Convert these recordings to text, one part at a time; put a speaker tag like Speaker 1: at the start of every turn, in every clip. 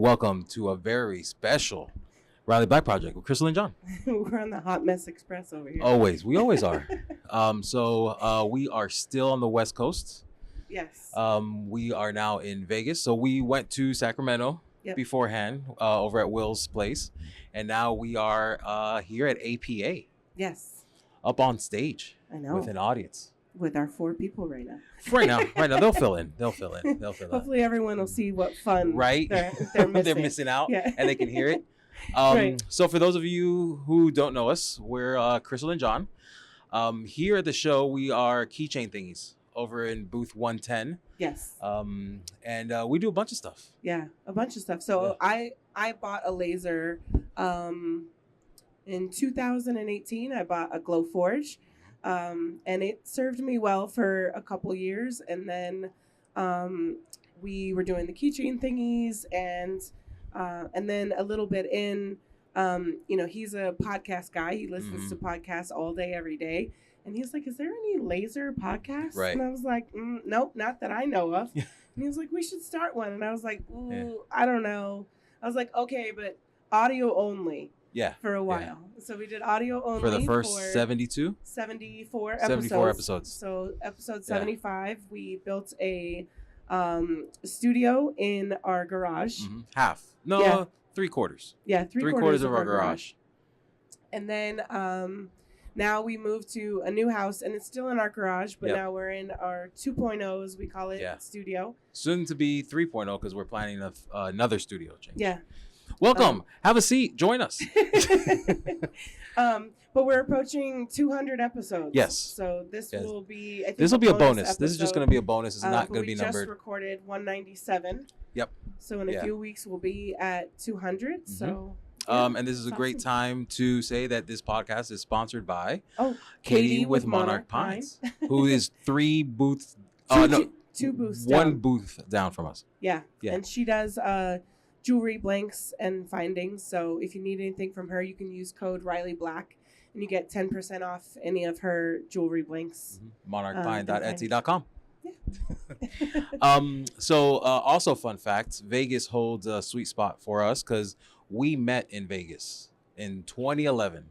Speaker 1: welcome to a very special Riley Black Project with Crystal and John.
Speaker 2: We're on the Hot Mess Express over here.
Speaker 1: We always are. We are still on the West Coast.
Speaker 2: Yes.
Speaker 1: We are now in Vegas. So we went to Sacramento beforehand over at Will's place. And now we are here at APA.
Speaker 2: Yes.
Speaker 1: Up on stage.
Speaker 2: I know.
Speaker 1: With an audience.
Speaker 2: With our 4 people right now.
Speaker 1: Right now, they'll fill in.
Speaker 2: Hopefully everyone will see what fun
Speaker 1: right?
Speaker 2: they're missing.
Speaker 1: They're missing out, and they can hear it.
Speaker 2: Right.
Speaker 1: So for those of you who don't know us, we're Crystal and John. Here at the show, we are keychain thingies over in booth 110.
Speaker 2: Yes.
Speaker 1: And we do a bunch of stuff.
Speaker 2: Yeah, a bunch of stuff. So I bought a laser in 2018. I bought a Glowforge. And it served me well for a couple years. And then we were doing the keychain thingies and then a little bit in, he's a podcast guy. He listens to podcasts all day, every day. And he's like, is there any laser podcasts?
Speaker 1: Right.
Speaker 2: And I was like, nope, not that I know of. And he was like, we should start one. And I was like, I don't know. I was like, okay, but audio only.
Speaker 1: Yeah.
Speaker 2: For a while. Yeah. So we did audio only.
Speaker 1: For the first 74 episodes.
Speaker 2: So episode 75, we built a studio in our garage.
Speaker 1: Half. No, 3/4.
Speaker 2: Yeah, three-quarters of our garage. And then now we moved to a new house, and it's still in our garage, but now we're in our 2.0, as we call it, studio.
Speaker 1: Soon to be 3.0 because we're planning another studio change.
Speaker 2: Yeah.
Speaker 1: Welcome. Have a seat. Join us.
Speaker 2: But we're approaching 200 episodes.
Speaker 1: Yes.
Speaker 2: So this will be, I think,
Speaker 1: this will be a bonus.
Speaker 2: Episode.
Speaker 1: This is just going to be a bonus. It's not going to be numbered.
Speaker 2: We just recorded 197.
Speaker 1: Yep.
Speaker 2: So in a few weeks, we'll be at 200. So.
Speaker 1: And this is a great time to say that this podcast is sponsored by
Speaker 2: Katie
Speaker 1: with Monarch Pines, who is 3 booths.
Speaker 2: Two booths
Speaker 1: one
Speaker 2: down.
Speaker 1: Booth down from us.
Speaker 2: Yeah. And she does jewelry blanks and findings. So if you need anything from her, you can use code Riley Black and you get 10% off any of her jewelry blanks.
Speaker 1: monarchpine.etsy.com.
Speaker 2: Yeah.
Speaker 1: Also fun fact, Vegas holds a sweet spot for us because we met in Vegas in 2011.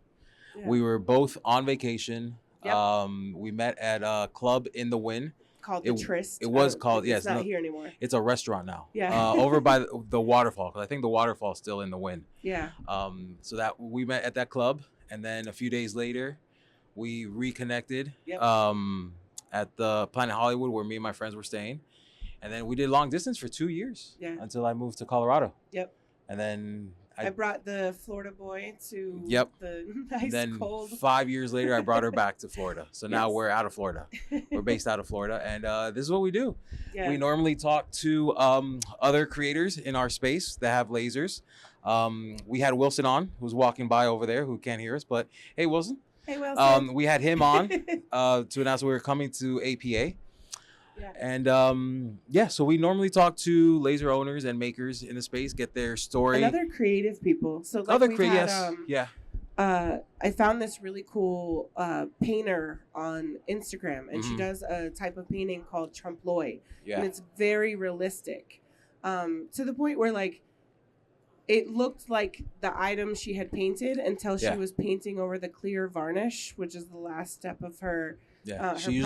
Speaker 1: Yeah. We were both on vacation. Yep. We met at a club in the Wynn.
Speaker 2: Called the Tryst.
Speaker 1: It was called,
Speaker 2: it's not here anymore.
Speaker 1: It's a restaurant now.
Speaker 2: Yeah.
Speaker 1: Over by the waterfall, because I think the waterfall's still in the Wynn.
Speaker 2: Yeah.
Speaker 1: So that we met at that club, and then a few days later, we reconnected at the Planet Hollywood where me and my friends were staying, and then we did long distance for 2 years.
Speaker 2: Yeah.
Speaker 1: Until I moved to Colorado.
Speaker 2: Yep.
Speaker 1: And then
Speaker 2: I brought the Florida boy to the nice
Speaker 1: then
Speaker 2: cold.
Speaker 1: 5 years later, I brought her back to Florida. So now we're out of Florida. We're based out of Florida. And this is what we do. Yeah. We normally talk to other creators in our space that have lasers. We had Wilson on, who's walking by over there, who can't hear us. But hey, Wilson.
Speaker 2: Hey, Wilson.
Speaker 1: We had him on to announce we were coming to APA. Yeah. And so we normally talk to laser owners and makers in the space, get their story.
Speaker 2: And other creative people. So like I found this really cool painter on Instagram, and she does a type of painting called trompe-l'oeil. Yeah. And it's very realistic, to the point where like it looked like the item she had painted until she was painting over the clear varnish, which is the last step of her. Yeah, she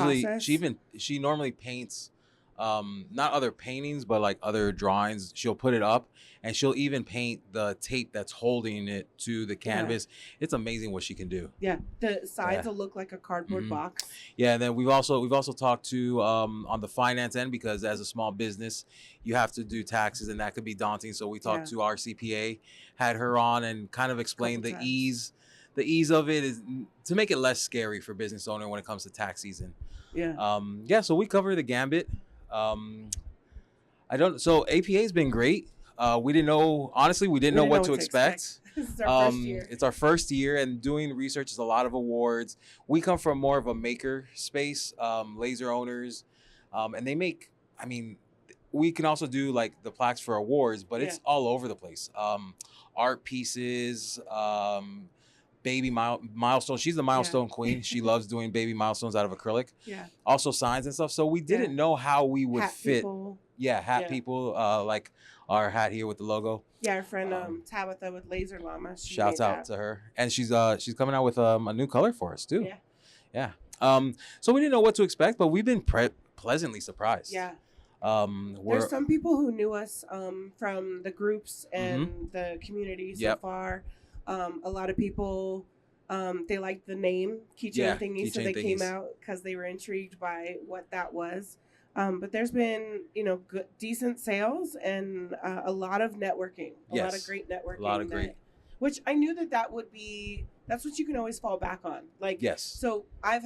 Speaker 2: normally paints not other paintings, but like other drawings. She'll put it up, and she'll even paint the tape that's holding it to the canvas. Yeah. It's amazing what she can do. Yeah, the sides will look like a cardboard box.
Speaker 1: Yeah, and then we've also talked to on the finance end, because as a small business, you have to do taxes, and that could be daunting. So we talked to our CPA, had her on, and kind of explained the ease. The ease of it is to make it less scary for business owner when it comes to tax season. Yeah. So we cover the gambit. So APA's been great. We didn't know what to expect.
Speaker 2: This is our first year.
Speaker 1: It's our first year, and doing research is a lot of awards. We come from more of a maker space, laser owners, and they make, we can also do like the plaques for awards, but it's all over the place. Art pieces, baby milestone. She's the milestone queen. She loves doing baby milestones out of acrylic.
Speaker 2: Yeah.
Speaker 1: Also signs and stuff. So we didn't know how we would fit.
Speaker 2: People.
Speaker 1: Yeah, hat people, like our hat here with the logo.
Speaker 2: Yeah, our friend Tabitha with Laser Llama.
Speaker 1: Shouts out to her, and she's coming out with a new color for us too. Yeah. So we didn't know what to expect, but we've been pleasantly surprised.
Speaker 2: Yeah. There's some people who knew us from the groups and the community so far. A lot of people, they liked the name Keychain Thingies, so they came out because they were intrigued by what that was. But there's been, good, decent sales and a lot of networking, a lot of great networking. A lot of great. Which I knew that would be, that's what you can always fall back on. Like, yes. So I've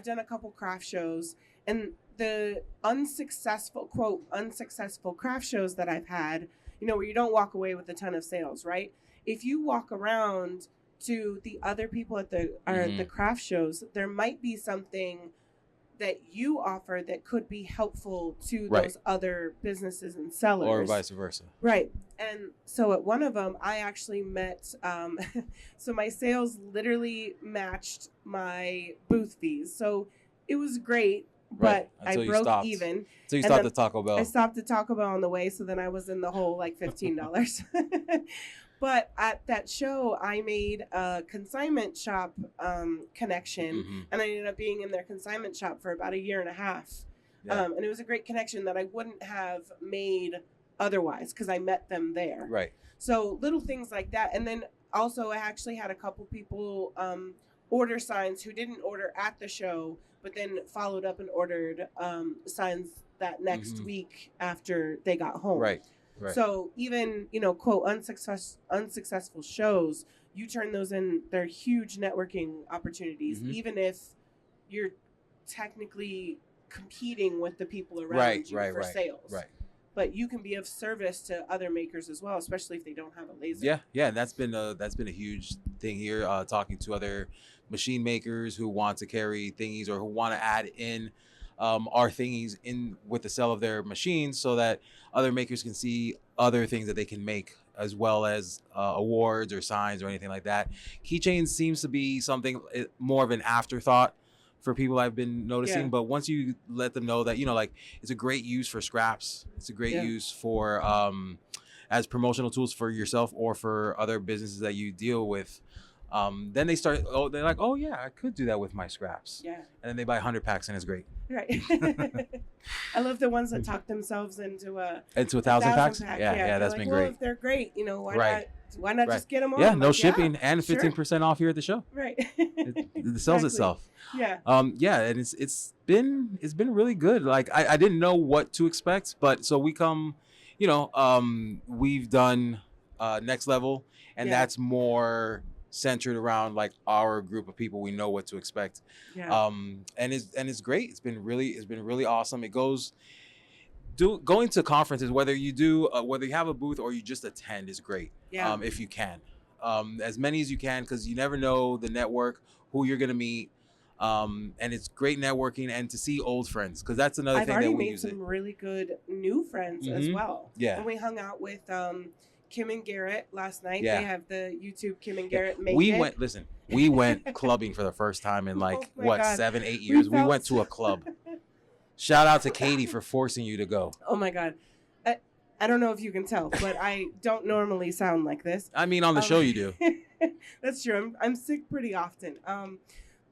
Speaker 2: done a couple craft shows, and the quote, unsuccessful craft shows that I've had, where you don't walk away with a ton of sales, right? If you walk around to the other people at the craft shows, there might be something that you offer that could be helpful to those other businesses and sellers.
Speaker 1: Or vice versa.
Speaker 2: Right. And so at one of them, I actually met, so my sales literally matched my booth fees. So it was great, but I broke even.
Speaker 1: So you stopped at Taco Bell.
Speaker 2: I stopped at Taco Bell on the way, so then I was in the hole like $15. But at that show, I made a consignment shop connection, and I ended up being in their consignment shop for about 1.5 years. Yeah. And it was a great connection that I wouldn't have made otherwise because I met them there. Right. So little things like that. And then also I actually had a couple people order signs who didn't order at the show, but then followed up and ordered signs that next week after they got home. Right. Right. So even, quote, unsuccessful shows, you turn those in, they're huge networking opportunities, even if you're technically competing with the people around you for sales. Right. But you can be of service to other makers as well, especially if they don't have a laser. Yeah, and that's been a huge thing here, talking to other machine makers who want to carry thingies or who want to add in our thingies in with the sale of their machines so that other makers can see other things that they can make, as well as awards or signs or anything like that. Keychains seems to be something more of an afterthought for people I've been noticing, but once you let them know that, it's a great use for scraps, it's a great use for as promotional tools for yourself or for other businesses that you deal with, then they're like, oh yeah, I could do that with my scraps. Yeah. And then they buy 100 packs and it's great. Right. I love the ones that talk themselves into
Speaker 1: 1,000 packs. Yeah, that's been great.
Speaker 2: Well, if they're great, why not just get them all?
Speaker 1: Yeah, no shipping and 15% off here at the show. Right. It sells itself. Yeah. And it's been really good. Like I didn't know what to expect, but so we come, we've done Next Level, and that's more centered around like our group of people. We know what to expect. And it's great. It's been really awesome. It goes going to conferences, whether you have a booth or you just attend, is great. If you can, as many as you can, because you never know the network, who you're gonna meet. And it's great networking and to see old friends, because that's another thing that we use. I've already made
Speaker 2: some really good new friends as well. Yeah. And we hung out with Kim and Garrett last night. They have the YouTube Kim and Garrett Make It.
Speaker 1: We went clubbing for the first time in 7-8 years. We went to a club. Shout out to Katie for forcing you to go.
Speaker 2: Oh my God. I don't know if you can tell, but I don't normally sound like this.
Speaker 1: I mean, on the show you do.
Speaker 2: That's true. I'm sick pretty often.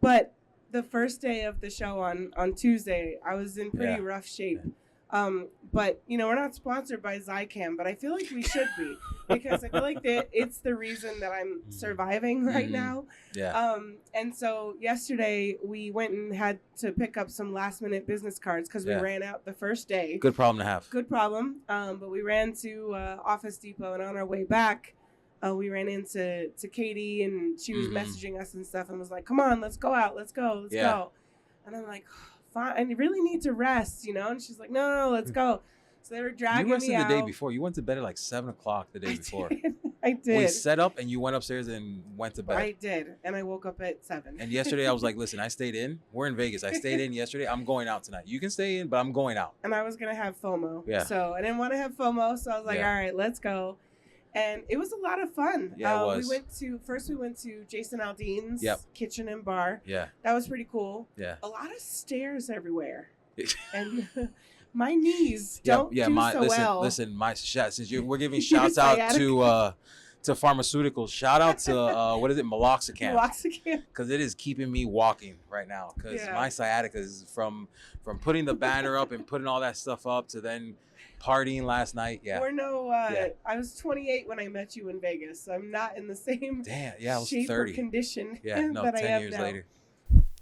Speaker 2: But the first day of the show on Tuesday, I was in pretty rough shape. But we're not sponsored by Zycam, but I feel like we should be, because I feel like it's the reason that I'm surviving right now. Yeah. And so yesterday we went and had to pick up some last minute business cards because we ran out the first day.
Speaker 1: Good problem to have.
Speaker 2: Good problem. But we ran to Office Depot, and on our way back, we ran into Katie, and she was messaging us and stuff, and was like, "Come on, let's go out. Let's go. And I'm like, I really need to rest, And she's like, no, let's go. So they were dragging me out.
Speaker 1: You rested the day before. You went to bed at 7 o'clock the day before.
Speaker 2: I did.
Speaker 1: We set up and you went upstairs and went to bed.
Speaker 2: I did. And I woke up at 7.
Speaker 1: And yesterday I was like, listen, I stayed in. We're in Vegas. I stayed in yesterday. I'm going out tonight. You can stay in, but I'm going out.
Speaker 2: And I was going to have FOMO. Yeah. So I didn't want to have FOMO. So I was like, all right, let's go. And it was a lot of fun. Yeah, it was. We went to Jason Aldean's kitchen and bar. Yeah. That was pretty cool. Yeah. A lot of stairs everywhere. My knees don't do so well.
Speaker 1: Listen, we're giving shouts out to pharmaceuticals. Shout out to what is it, meloxicam?
Speaker 2: Meloxicam,
Speaker 1: because it is keeping me walking right now. Because my sciatica is from putting the banner up and putting all that stuff up to then partying last night. Yeah.
Speaker 2: I was 28 when I met you in Vegas, so I'm not in the same
Speaker 1: I was
Speaker 2: shape
Speaker 1: 30.
Speaker 2: or condition
Speaker 1: that 10
Speaker 2: I am
Speaker 1: years
Speaker 2: now.
Speaker 1: later.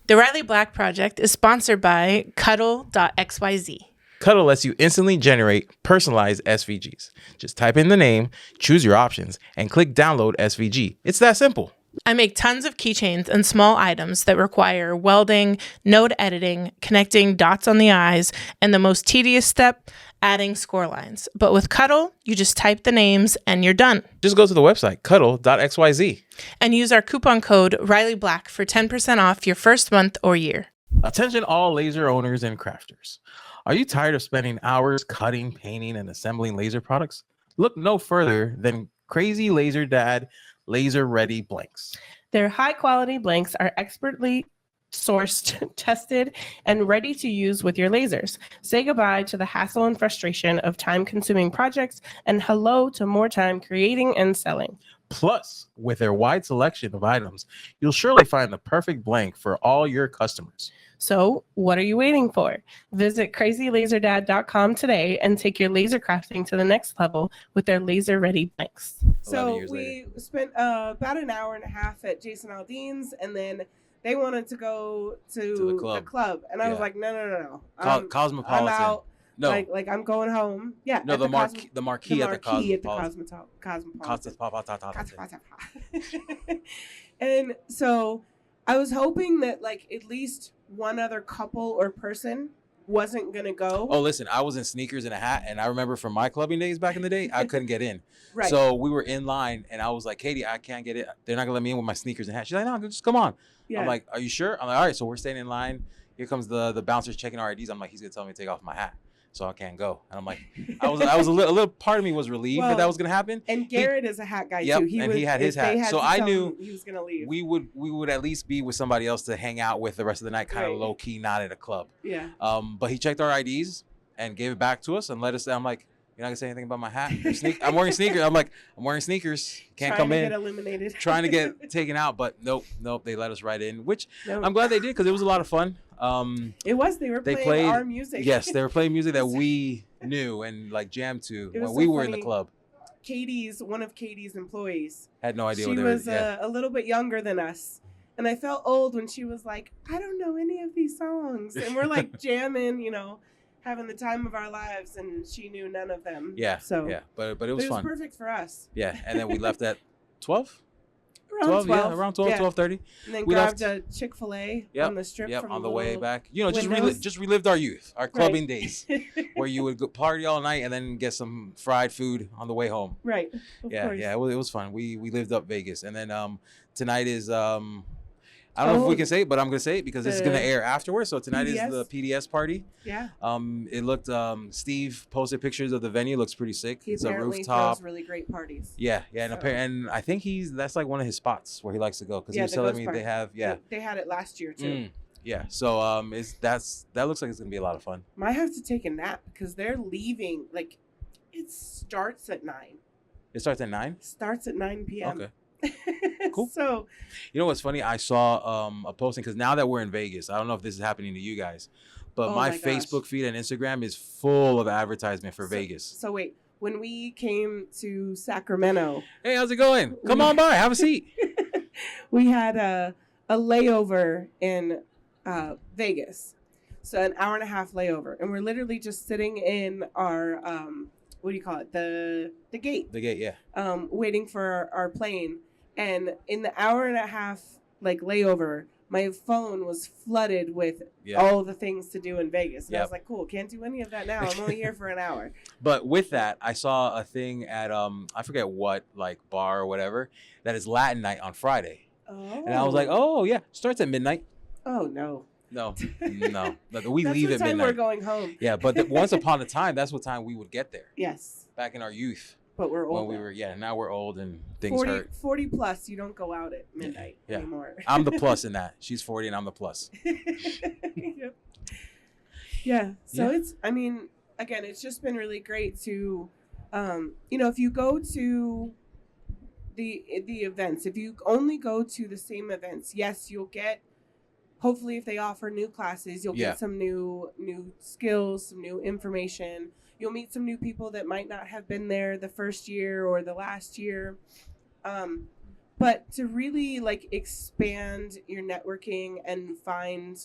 Speaker 3: The Riley Black Project is sponsored by Cuddle.xyz.
Speaker 1: Cuddle lets you instantly generate personalized SVGs. Just type in the name, choose your options, and click download SVG. It's that simple.
Speaker 3: I make tons of keychains and small items that require welding, node editing, connecting dots on the eyes, and the most tedious step, adding score lines. But with Cuddle, you just type the names and you're done.
Speaker 1: Just go to the website, cuddle.xyz.
Speaker 3: And use our coupon code RileyBlack for 10% off your first month or year.
Speaker 1: Attention all laser owners and crafters. Are you tired of spending hours cutting, painting, and assembling laser products? Look no further than Crazy Laser Dad Laser Ready Blanks.
Speaker 4: Their high-quality blanks are expertly sourced, tested, and ready to use with your lasers. Say goodbye to the hassle and frustration of time-consuming projects and hello to more time creating and selling.
Speaker 1: Plus, with their wide selection of items, you'll surely find the perfect blank for all your customers.
Speaker 4: So, what are you waiting for? Visit crazylaserdad.com today and take your laser crafting to the next level with their laser ready blanks.
Speaker 2: So we spent about an hour and a half at Jason Aldean's, and then they wanted to go to the club. And I was like, no.
Speaker 1: Cosmopolitan.
Speaker 2: I'm out.
Speaker 1: No.
Speaker 2: Like I'm going home. Yeah.
Speaker 1: No, the marquee at the Cosmopolitan.
Speaker 2: And so I was hoping that like at least one other couple or person wasn't going to go.
Speaker 1: Oh, listen, I was in sneakers and a hat, and I remember from my clubbing days back in the day, I couldn't get in.
Speaker 2: Right.
Speaker 1: So we were in line, and I was like, Katie, I can't get it. They're not going to let me in with my sneakers and hat. She's like, no, just come on. Yeah. I'm like, are you sure? I'm like, all right, so we're staying in line. Here comes the bouncers checking our IDs. I'm like, he's going to tell me to take off my hat, so I can't go. And I'm like, I was a little part of me was relieved that was going to happen.
Speaker 2: And Garrett is a hat guy
Speaker 1: too.
Speaker 2: He
Speaker 1: had his hat. So I knew
Speaker 2: he was going to leave.
Speaker 1: We would at least be with somebody else to hang out with the rest of the night, kind of low key, not at a club.
Speaker 2: Yeah.
Speaker 1: But he checked our IDs and gave it back to us and let us. I'm like, you're not gonna say anything about my hat? I'm wearing sneakers. I'm like, I'm wearing sneakers. Can't come in.
Speaker 2: Trying to get eliminated.
Speaker 1: Trying to get taken out, but nope. They let us right in, which I'm glad they did because it was a lot of fun.
Speaker 2: It was. They were playing our music.
Speaker 1: Yes, they were playing music that we knew and like jammed to when we were in the club.
Speaker 2: One of Katie's employees
Speaker 1: had no idea.
Speaker 2: She was a little bit younger than us, and I felt old when she was like, "I don't know any of these songs," and we're like jamming, having the time of our lives, and she knew none of them.
Speaker 1: Yeah.
Speaker 2: So
Speaker 1: but it was fun.
Speaker 2: It was perfect for us.
Speaker 1: Yeah, and then we left at 12.
Speaker 2: Around 12.
Speaker 1: Yeah, around 12, 12:30.
Speaker 2: And then we grabbed a Chick-fil-A on the strip.
Speaker 1: Yep, on the way back. Just relived our youth, our clubbing days, where you would go party all night and then get some fried food on the way home.
Speaker 2: Right. Of course.
Speaker 1: It was fun. We lived up Vegas, and then tonight is I don't know if we can say it, but I'm gonna say it because this is gonna air afterwards. So tonight is the PDS party.
Speaker 2: Yeah.
Speaker 1: It looked. Steve posted pictures of the venue. Looks pretty sick.
Speaker 2: It's a rooftop. Throws really great parties.
Speaker 1: Yeah, and I think that's like one of his spots where he likes to go because he was telling me they have. Yeah.
Speaker 2: They had it last year too.
Speaker 1: Yeah. So that looks like it's gonna be a lot of fun.
Speaker 2: Might have to take a nap because they're leaving. Like, it starts at 9.
Speaker 1: It starts at 9.
Speaker 2: Starts at 9 p.m.
Speaker 1: Okay. Cool.
Speaker 2: So,
Speaker 1: you know what's funny? I saw a posting because now that we're in Vegas, I don't know if this is happening to you guys, but my Facebook feed and Instagram is full of advertisement for Vegas.
Speaker 2: So wait, when we came to Sacramento,
Speaker 1: hey, how's it going? Come on by, have a seat.
Speaker 2: We had a layover in Vegas, so an hour and a half layover, and we're literally just sitting in our what do you call it? The gate.
Speaker 1: The gate, yeah.
Speaker 2: Waiting for our plane. And in the hour and a half layover, my phone was flooded with all the things to do in Vegas. And I was like, cool, can't do any of that now. I'm only here for an hour.
Speaker 1: But with that, I saw a thing at I forget what bar or whatever that is Latin night on Friday.
Speaker 2: Oh.
Speaker 1: And I was like, oh yeah, starts at midnight.
Speaker 2: Oh no.
Speaker 1: No. We leave at midnight.
Speaker 2: We're going home.
Speaker 1: Yeah, but once upon a time, that's what time we would get there.
Speaker 2: Yes.
Speaker 1: Back in our youth.
Speaker 2: But we're old.
Speaker 1: When we were, now we're old and things hurt.
Speaker 2: 40 plus, you don't go out at midnight anymore.
Speaker 1: I'm the plus in that. She's 40 and I'm the plus.
Speaker 2: Yep. Yeah. So it's, again, it's just been really great to, if you go to the events, if you only go to the same events, yes, you'll get, hopefully if they offer new classes, you'll get some new skills, some new information. You'll meet some new people that might not have been there the first year or the last year. But to really like expand your networking and find,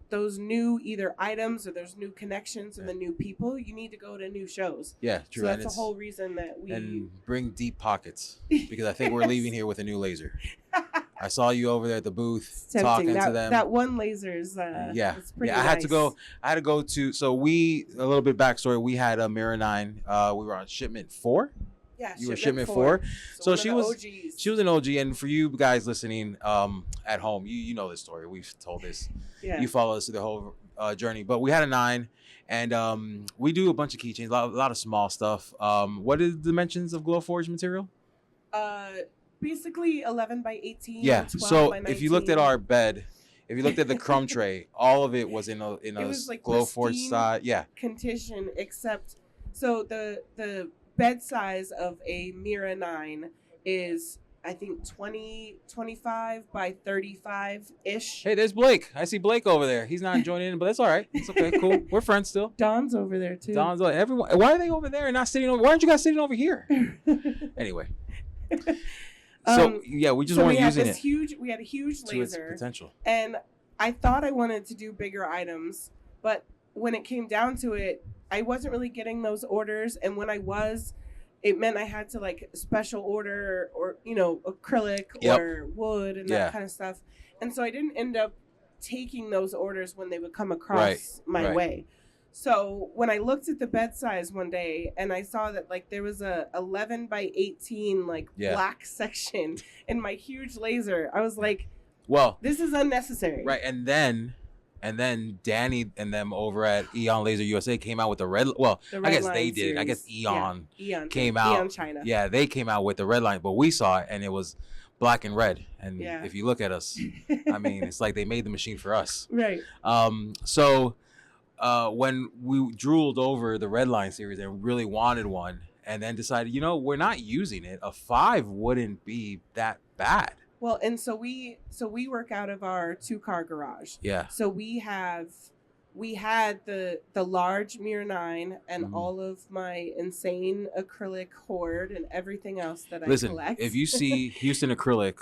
Speaker 2: those new either items or those new connections and the new people, you need to go to new shows.
Speaker 1: Yeah, true.
Speaker 2: So that's the whole reason that we...
Speaker 1: And bring deep pockets, because I think we're leaving here with a new laser. I saw you over there at the booth talking to them.
Speaker 2: That one laser's it's pretty nice.
Speaker 1: I had to go to, so a little bit backstory, we had a Mirror 9. We were on shipment 4.
Speaker 2: Yeah,
Speaker 1: you were shipment 4. So she was an OG, and for you guys listening at home, you know this story. We've told this. Yeah. You follow us through the whole journey. But we had a 9, and we do a bunch of keychains, a lot of small stuff. What are the dimensions of Glowforge material?
Speaker 2: Basically 11 by 18.
Speaker 1: Yeah.
Speaker 2: 12
Speaker 1: so
Speaker 2: by 19.
Speaker 1: If you looked at our bed, if you looked at the crumb tray, all of it was in a like Glowforge side. Yeah.
Speaker 2: Condition, except so the bed size of a Mira 9 is, I think, 25 by 35-ish.
Speaker 1: Hey, there's Blake. I see Blake over there. He's not joining in, but that's all right. It's okay. Cool. We're friends still.
Speaker 2: Don's over there, too.
Speaker 1: Everyone. Why are they over there and not sitting over? Why aren't you guys sitting over here? Anyway. So, we just weren't using it.
Speaker 2: We had a huge laser.
Speaker 1: To its potential.
Speaker 2: And I thought I wanted to do bigger items, but when it came down to it, I wasn't really getting those orders. And when I was, it meant I had to like special order or acrylic or wood and that kind of stuff. And so I didn't end up taking those orders when they would come across my way. So when I looked at the bed size one day and I saw that like there was a 11 by 18 black section in my huge laser, I was like, well, this is unnecessary.
Speaker 1: Right. And then Danny and them over at Eon Laser USA came out with the red. Well, I guess they did.
Speaker 2: Series.
Speaker 1: I guess Eon came
Speaker 2: out.
Speaker 1: out.
Speaker 2: Eon China.
Speaker 1: Yeah, they came out with the red line, but we saw it and it was black and red. And if you look at us, I mean, it's like they made the machine for us.
Speaker 2: Right.
Speaker 1: So when we drooled over the red line series and really wanted one, and then decided, we're not using it, a 5 wouldn't be that bad.
Speaker 2: Well, and so we work out of our 2-car garage.
Speaker 1: Yeah.
Speaker 2: So we had the large Mirror 9 and all of my insane acrylic hoard and everything else that I collect.
Speaker 1: If you see Houston Acrylic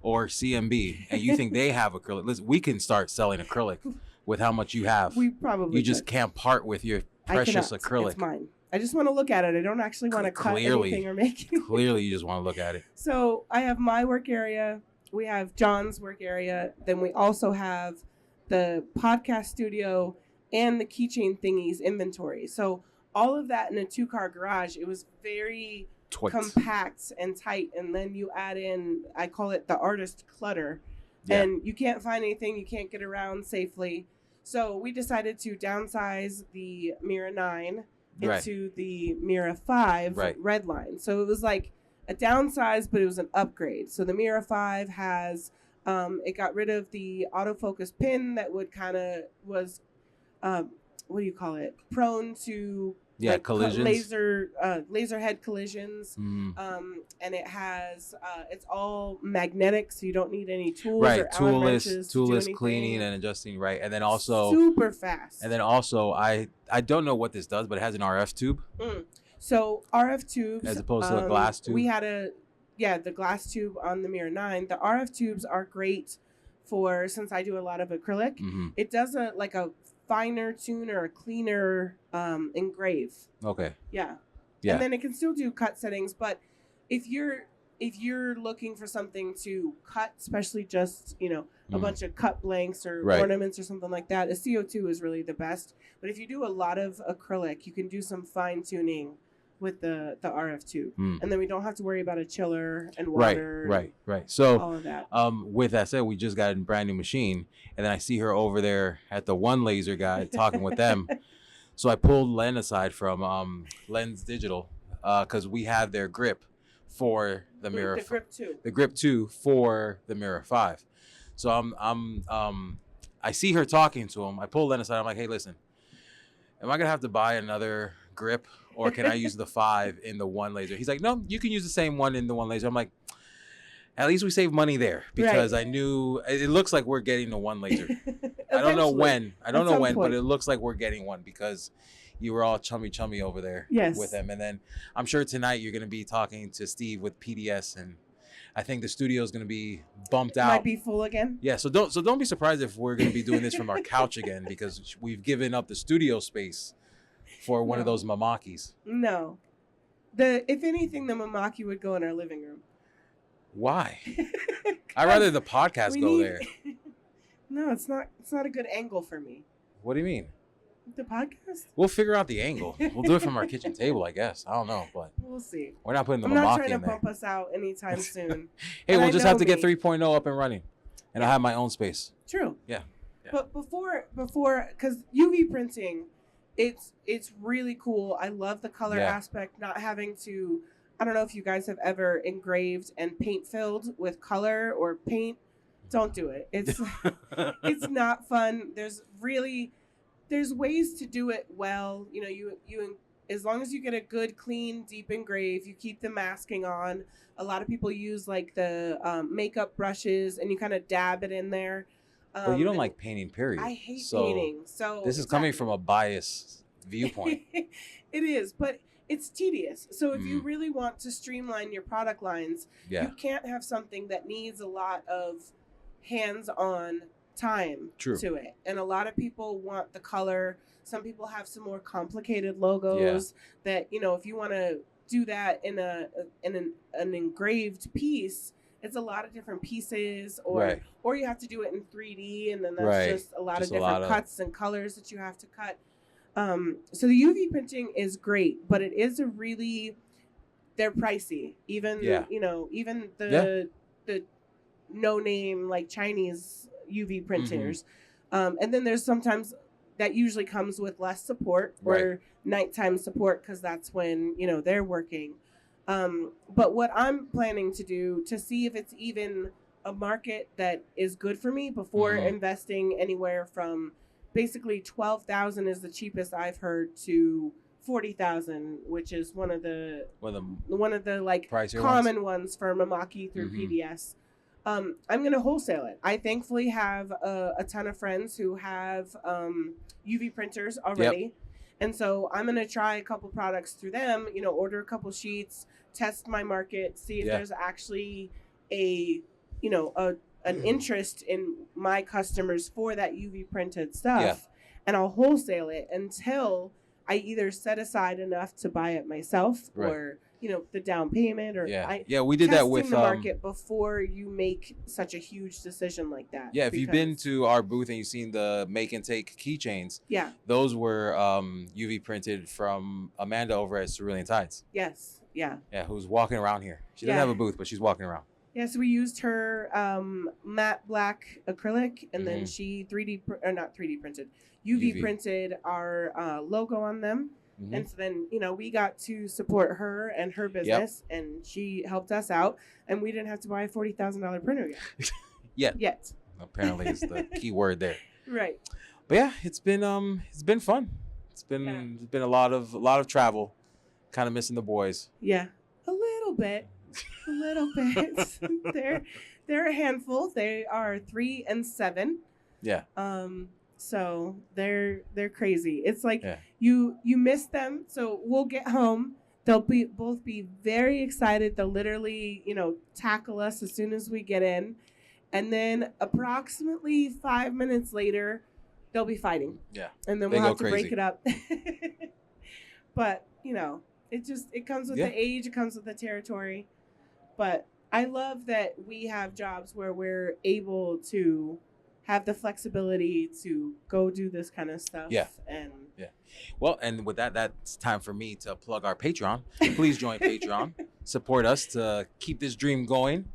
Speaker 1: or CMB and you think they have acrylic, listen, we can start selling acrylic with how much you have.
Speaker 2: We probably
Speaker 1: just can't part with your precious acrylic.
Speaker 2: It's mine. I just want to look at it. I don't actually want to cut anything or make it.
Speaker 1: Clearly, you just want to look at it.
Speaker 2: So I have my work area. We have John's work area. Then we also have the podcast studio and the keychain thingies inventory. So all of that in a 2-car garage, it was very compact and tight. And then you add in, I call it the artist clutter. Yeah. And you can't find anything. You can't get around safely. So we decided to downsize the Mira 9 into the Mira 5 red line. So it was like a downsize, but it was an upgrade. So the Mira 5 has, it got rid of the autofocus pin that would kind of was, what do you call it? Prone to
Speaker 1: collisions,
Speaker 2: laser head collisions. And it has, it's all magnetic, so you don't need any tools or Allen wrenches to do anything.
Speaker 1: Cleaning and adjusting, and then also
Speaker 2: super fast.
Speaker 1: And then also, I don't know what this does, but it has an RF tube.
Speaker 2: So RF tubes,
Speaker 1: as opposed to a glass tube.
Speaker 2: We had the glass tube on the Mirror 9. The RF tubes are great for, since I do a lot of acrylic. It does a finer tune or a cleaner engrave.
Speaker 1: Okay.
Speaker 2: Yeah. And then it can still do cut settings, but if you're looking for something to cut, especially just a bunch of cut blanks or ornaments or something like that, a CO2 is really the best. But if you do a lot of acrylic, you can do some fine tuning with the RF tube, and then we don't have to worry about a chiller and water.
Speaker 1: Right. So
Speaker 2: all of that.
Speaker 1: With that said, we just got a brand new machine, and then I see her over there at the One Laser guy talking with them. So I pulled Len aside from Lens Digital because we have their grip for the Mirror.
Speaker 2: The grip 2.
Speaker 1: The grip 2 for the Mirror 5. So I see her talking to him. I pull Len aside. I'm like, hey, listen. am I gonna have to buy another grip, or can I use the 5 in the one laser? He's like, no, you can use the same one in the one laser. I'm like, at least we save money there, because I knew it looks like we're getting the one laser. I don't know when. But it looks like we're getting one, because you were all chummy over there with him. And then I'm sure tonight you're going to be talking to Steve with PDS, and I think the studio is going to be bumped out.
Speaker 2: Might be full again.
Speaker 1: Yeah, so don't be surprised if we're going to be doing this from our couch again, because we've given up the studio space for one of those Mamakis.
Speaker 2: No. If anything, the Mamaki would go in our living room.
Speaker 1: Why? I'd rather the podcast go there.
Speaker 2: No, it's not a good angle for me.
Speaker 1: What do you mean?
Speaker 2: The podcast?
Speaker 1: We'll figure out the angle. We'll do it from our kitchen table, I guess. I don't know, but
Speaker 2: we'll see.
Speaker 1: We're not putting the
Speaker 2: I'm
Speaker 1: Mamaki
Speaker 2: not trying to
Speaker 1: in there.
Speaker 2: bump us out anytime soon.
Speaker 1: Hey, we'll just have to get 3.0 up and running, and I'll have my own space.
Speaker 2: True.
Speaker 1: Yeah.
Speaker 2: But before, because UV printing, it's really cool. I love the color aspect, not having to. I don't know if you guys have ever engraved and paint filled with color or paint. Don't do it. It's it's not fun. There's ways to do it well. You know, you as long as you get a good, clean, deep engrave, you keep the masking on. A lot of people use like the makeup brushes, and you kind of dab it in there.
Speaker 1: But you don't like painting, period.
Speaker 2: I hate painting. So
Speaker 1: this is coming from a biased viewpoint.
Speaker 2: It is, but it's tedious. So if you really want to streamline your product lines, you can't have something that needs a lot of hands-on time to it. And a lot of people want the color. Some people have some more complicated logos that, you know, if you want to do that in an engraved piece, it's a lot of different pieces, or you have to do it in 3D, and then that's just a lot of different cuts and colors that you have to cut. So the UV printing is great, but it is they're pricey. Even even the no name like Chinese UV printers. And then there's sometimes that usually comes with less support or nighttime support, because that's when they're working. But what I'm planning to do to see if it's even a market that is good for me before investing anywhere from basically $12,000 is the cheapest I've heard to $40,000, which is one of the like common ones for Mamaki through PDS. I'm gonna wholesale it. I thankfully have a ton of friends who have UV printers already, and so I'm gonna try a couple products through them. Order a couple sheets, test my market, see if there's actually an interest in my customers for that UV printed stuff, and I'll wholesale it until I either set aside enough to buy it myself or the down payment, or
Speaker 1: we did that with
Speaker 2: the market before you make such a huge decision like that.
Speaker 1: If you've been to our booth and you've seen the make and take keychains, those were UV printed from Amanda over at Cerulean Tides. Who's walking around here. She doesn't have a booth, but she's walking around.
Speaker 2: So we used her matte black acrylic, and then she not 3D printed, UV printed our logo on them. And so then, we got to support her and her business, and she helped us out, and we didn't have to buy a $40,000 printer yet.
Speaker 1: Apparently it's the key word there.
Speaker 2: Right.
Speaker 1: But it's been fun. It's been a lot of travel. Kind of missing the boys.
Speaker 2: Yeah. A little bit. They're a handful. They are 3 and 7.
Speaker 1: Yeah.
Speaker 2: So they're crazy. It's like you miss them. So we'll get home. They'll both be very excited. They'll literally, tackle us as soon as we get in. And then approximately 5 minutes later, they'll be fighting. Yeah. And then we'll have to break it up. But, it comes with the age, it comes with the territory. But I love that we have jobs where we're able to have the flexibility to go do this kind of stuff. Well,
Speaker 1: and with that's time for me to plug our Patreon. Please join Patreon. Support us to keep this dream going.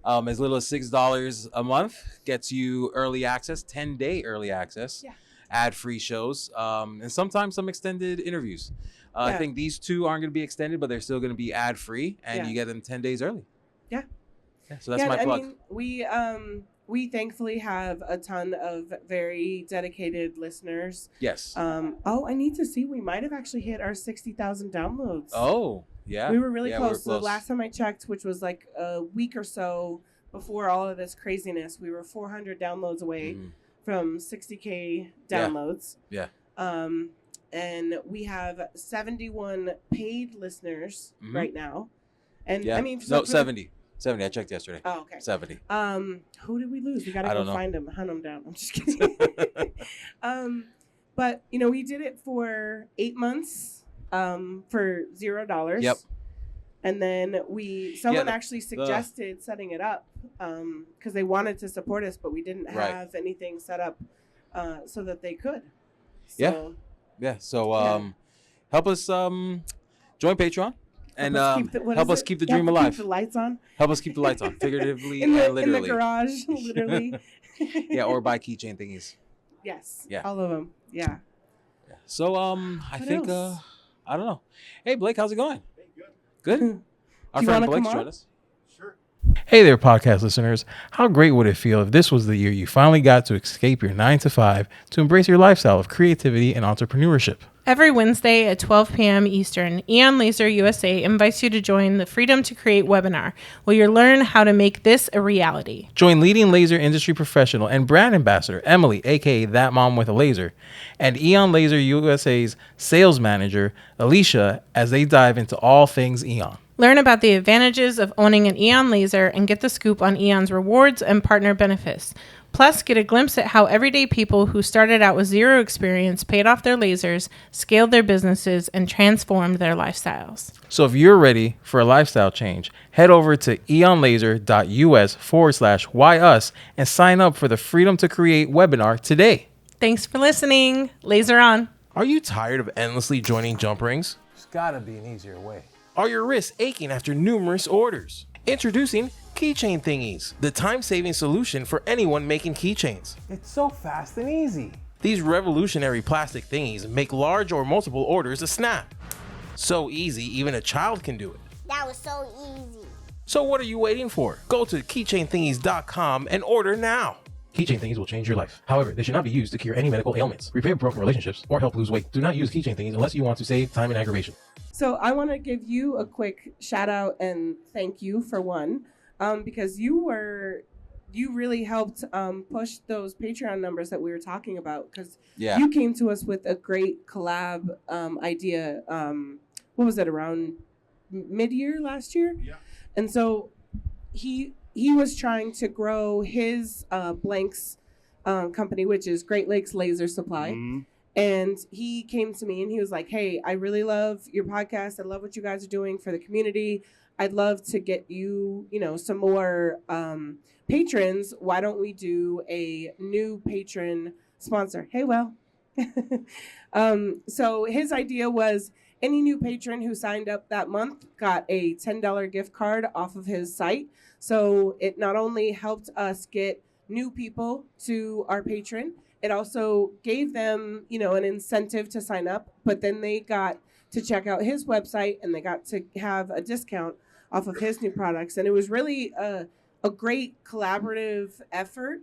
Speaker 1: As little as $6 a month gets you early access, 10-day early access, ad-free shows, and sometimes some extended interviews. I think these two aren't going to be extended, but they're still going to be ad-free, and you get them 10 days early. So that's my plug.
Speaker 2: I mean, we thankfully have a ton of very dedicated listeners.
Speaker 1: Yes.
Speaker 2: I need to see. We might have actually hit our 60,000 downloads.
Speaker 1: Oh, yeah.
Speaker 2: We were really
Speaker 1: Yeah,
Speaker 2: close.
Speaker 1: we were
Speaker 2: The last time I checked, which was like a week or so before all of this craziness, we were 400 downloads away from 60K downloads.
Speaker 1: Yeah.
Speaker 2: And we have 71 paid listeners right now. And
Speaker 1: yeah.
Speaker 2: I mean,
Speaker 1: 70. 70. I checked yesterday.
Speaker 2: Oh, okay.
Speaker 1: 70.
Speaker 2: Who did we lose? We gotta go find them, hunt them down. I'm just kidding. But you know, we did it for 8 months, for $0.
Speaker 1: Yep.
Speaker 2: And then someone actually suggested setting it up, because they wanted to support us, but we didn't have anything set up, so that they could. So,
Speaker 1: yeah. So help us join Patreon. And help us keep the dream alive.
Speaker 2: Keep the lights on.
Speaker 1: Help us keep the lights on, figuratively
Speaker 2: and
Speaker 1: literally.
Speaker 2: In the garage, literally.
Speaker 1: Yeah, or buy keychain thingies.
Speaker 2: Yes.
Speaker 1: Yeah.
Speaker 2: All of them. Yeah.
Speaker 1: So I think
Speaker 2: else?
Speaker 1: I don't know. Hey Blake, how's it going?
Speaker 5: Good.
Speaker 1: Good. Our friend Blake's joined us.
Speaker 5: Sure.
Speaker 6: Hey there, podcast listeners. How great would it feel if this was the year you finally got to escape your 9-to-5 to embrace your lifestyle of creativity and entrepreneurship?
Speaker 3: Every Wednesday at 12 p.m. Eastern, Eon Laser USA invites you to join the Freedom to Create webinar, where you'll learn how to make this a reality.
Speaker 6: Join leading laser industry professional and brand ambassador Emily, aka That Mom with a Laser, and Eon Laser USA's sales manager Alicia as they dive into all things Eon.
Speaker 3: Learn about the advantages of owning an Eon Laser and get the scoop on Eon's rewards and partner benefits. Plus, get a glimpse at how everyday people who started out with zero experience paid off their lasers, scaled their businesses, and transformed their lifestyles.
Speaker 6: So if you're ready for a lifestyle change, head over to eonlaser.us/whyus and sign up for the Freedom to Create webinar today.
Speaker 3: Thanks for listening. Laser on.
Speaker 6: Are you tired of endlessly joining jump rings?
Speaker 1: There's gotta be an easier way.
Speaker 6: Are your wrists aching after numerous orders? Introducing Keychain Thingies, the time-saving solution for anyone making keychains.
Speaker 1: It's so fast and easy.
Speaker 6: These revolutionary plastic thingies make large or multiple orders a snap. So easy, even a child can do it.
Speaker 7: That was so easy.
Speaker 6: So what are you waiting for? Go to keychainthingies.com and order now. Keychain Thingies will change your life. However, they should not be used to cure any medical ailments, repair broken relationships, or help lose weight. Do not use Keychain Thingies unless you want to save time and aggravation.
Speaker 2: So I want to give you a quick shout out and thank you for one, because you really helped push those Patreon numbers that we were talking about, because you came to us with a great collab idea. What was it, around mid-year last year?
Speaker 5: Yeah.
Speaker 2: And so he was trying to grow his Blanks company, which is Great Lakes Laser Supply.
Speaker 5: Mm-hmm.
Speaker 2: And he came to me and he was like, hey, I really love your podcast. I love what you guys are doing for the community. I'd love to get you, some more patrons. Why don't we do a new patron sponsor? Hey, well. So his idea was any new patron who signed up that month got a $10 gift card off of his site. So it not only helped us get new people to our patron, it also gave them, an incentive to sign up, but then they got to check out his website and they got to have a discount off of his new products. And it was really a great collaborative effort.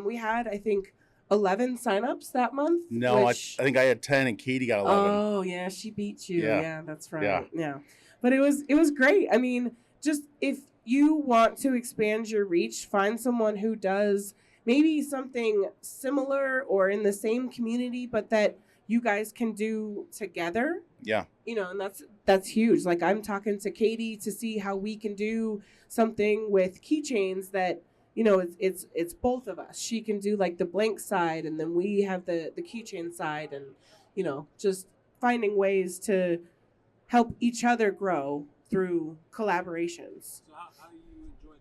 Speaker 2: We had, I think, 11 signups that month.
Speaker 5: No, I think I had 10 and Katie got 11.
Speaker 2: Oh, yeah, she beat you.
Speaker 5: Yeah.
Speaker 2: Yeah, that's right. Yeah. But it was great. I mean, just if you want to expand your reach, find someone who does maybe something similar or in the same community, but that you guys can do together.
Speaker 5: Yeah.
Speaker 2: And that's huge. Like, I'm talking to Katie to see how we can do something with keychains that, it's both of us. She can do like the blank side, and then we have the keychain side, and, just finding ways to help each other grow through collaborations.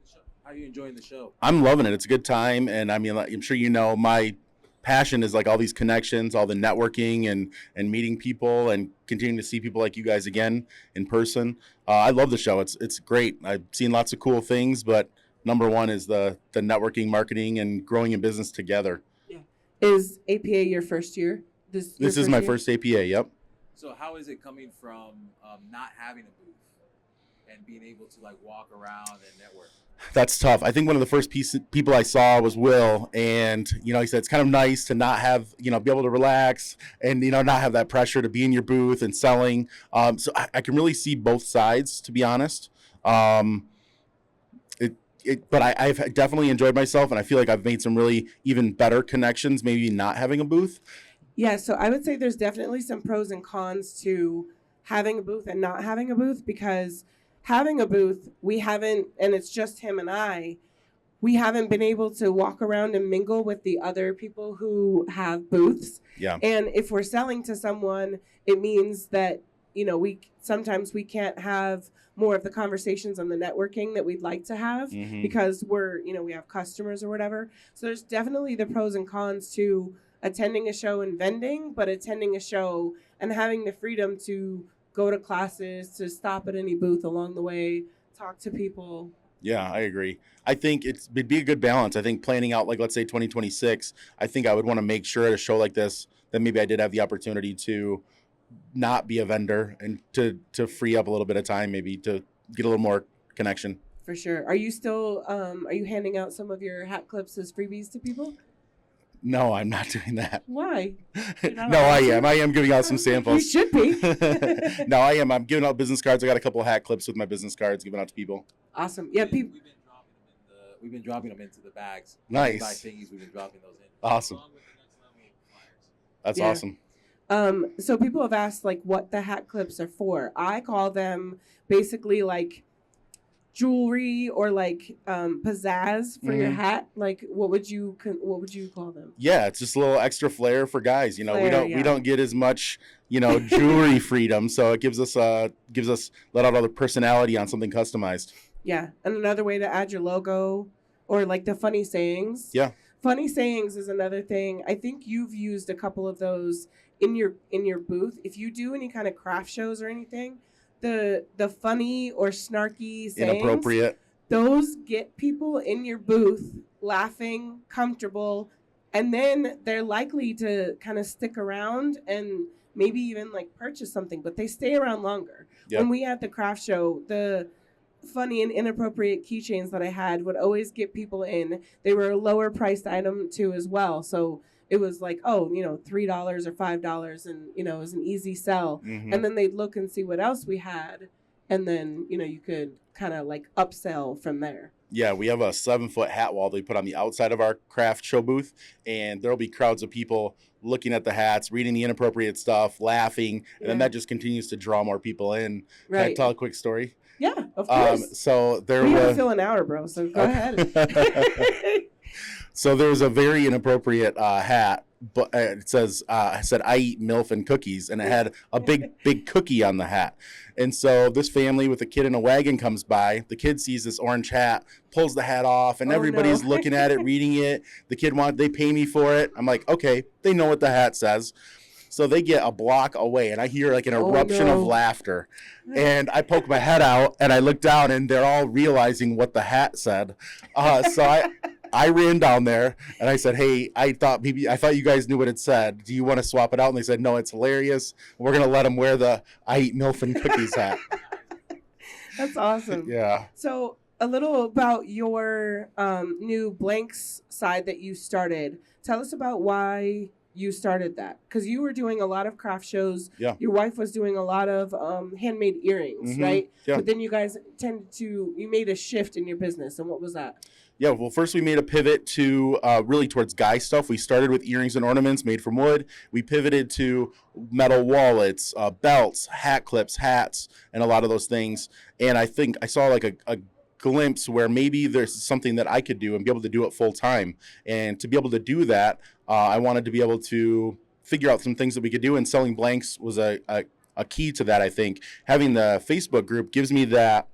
Speaker 1: So how are you enjoying the show?
Speaker 5: I'm loving it. It's a good time. And I mean, I'm sure my passion is like all these connections, all the networking and meeting people and continuing to see people like you guys again in person. I love the show. It's great. I've seen lots of cool things, but number one is the networking, marketing, and growing in business together.
Speaker 2: Yeah. Is APA your first year? This
Speaker 5: is my first APA, yep.
Speaker 1: So how is it coming from not having a booth and being able to like walk around and network?
Speaker 5: That's tough. I think one of the first people I saw was Will, and he said it's kind of nice to not have be able to relax and not have that pressure to be in your booth and selling. So I can really see both sides, to be honest. But I've definitely enjoyed myself, and I feel like I've made some really even better connections, maybe not having a booth.
Speaker 2: Yeah, so I would say there's definitely some pros and cons to having a booth and not having a booth, because having a booth, we haven't, and it's just him and I, we haven't been able to walk around and mingle with the other people who have booths.
Speaker 5: Yeah.
Speaker 2: And if we're selling to someone, it means that, we sometimes we can't have more of the conversations and the networking that we'd like to have because we have customers or whatever. So there's definitely the pros and cons to attending a show and vending, but attending a show and having the freedom to go to classes, to stop at any booth along the way, talk to people.
Speaker 5: Yeah, I agree. I think it'd be a good balance. I think planning out, like, let's say 2026, I think I would want to make sure at a show like this that maybe I did have the opportunity to not be a vendor and to free up a little bit of time, maybe to get a little more connection.
Speaker 2: For sure. Are you still, are you handing out some of your hat clips as freebies to people?
Speaker 5: No, I'm not doing that.
Speaker 2: Why?
Speaker 5: No, I am. I am giving out some samples.
Speaker 2: You should be.
Speaker 5: No, I am. I'm giving out business cards. I got a couple of hat clips with my business cards giving out to people.
Speaker 2: Awesome. Yeah, people.
Speaker 1: We've been dropping them into the bags.
Speaker 5: Nice.
Speaker 1: Thingies, we've been dropping those in.
Speaker 5: Awesome. That's awesome.
Speaker 2: So people have asked, like, what the hat clips are for. I call them basically like jewelry or like pizzazz for your hat. Like, what would you call them?
Speaker 5: Yeah, it's just a little extra flair for guys. We don't get as much jewelry freedom, so it gives us let out all the personality on something customized.
Speaker 2: Yeah, and another way to add your logo, or like the funny sayings.
Speaker 5: Yeah,
Speaker 2: funny sayings is another thing. I think you've used a couple of those in your booth. If you do any kind of craft shows or anything, the funny or snarky sayings,
Speaker 5: inappropriate,
Speaker 2: those get people in your booth laughing, comfortable, and then they're likely to kind of stick around and maybe even like purchase something, but they stay around longer.
Speaker 5: Yep.
Speaker 2: When we had the craft show, the funny and inappropriate keychains that I had would always get people in. They were a lower priced item too as well. So it was like, $3 or $5, and it was an easy sell.
Speaker 5: Mm-hmm.
Speaker 2: And then they'd look and see what else we had, and then you could kind of like upsell from there.
Speaker 5: Yeah, we have a 7-foot hat wall they put on the outside of our craft show booth, and there'll be crowds of people looking at the hats, reading the inappropriate stuff, laughing, and then that just continues to draw more people in. Right. Can I tell a quick story?
Speaker 2: Yeah, of course.
Speaker 5: So there
Speaker 2: we
Speaker 5: was...
Speaker 2: have to fill an hour, bro, so go ahead.
Speaker 5: So there was a very inappropriate hat, but it said, I eat MILF and cookies, and it had a big cookie on the hat. And so this family with a kid in a wagon comes by. The kid sees this orange hat, pulls the hat off, and everybody's looking at it, reading it. The kid they pay me for it. I'm like, okay, they know what the hat says. So they get a block away, and I hear like an eruption of laughter. And I poke my head out, and I look down, and they're all realizing what the hat said. So I ran down there, and I said, hey, I thought you guys knew what it said. Do you want to swap it out? And they said, no, it's hilarious. We're going to let them wear the I eat MILF and cookies hat.
Speaker 2: That's awesome.
Speaker 5: Yeah.
Speaker 2: So a little about your new blanks side that you started. Tell us about why you started that, because you were doing a lot of craft shows.
Speaker 5: Yeah.
Speaker 2: Your wife was doing a lot of handmade earrings, right?
Speaker 5: Yeah.
Speaker 2: But then you guys you made a shift in your business, and what was that?
Speaker 5: Yeah, well, first we made a pivot to really towards guy stuff. We started with earrings and ornaments made from wood. We pivoted to metal wallets, belts, hat clips, hats, and a lot of those things. And I think I saw like a glimpse where maybe there's something that I could do and be able to do it full time. And to be able to do that, I wanted to be able to figure out some things that we could do, and selling blanks was a key to that. I think having the Facebook group gives me that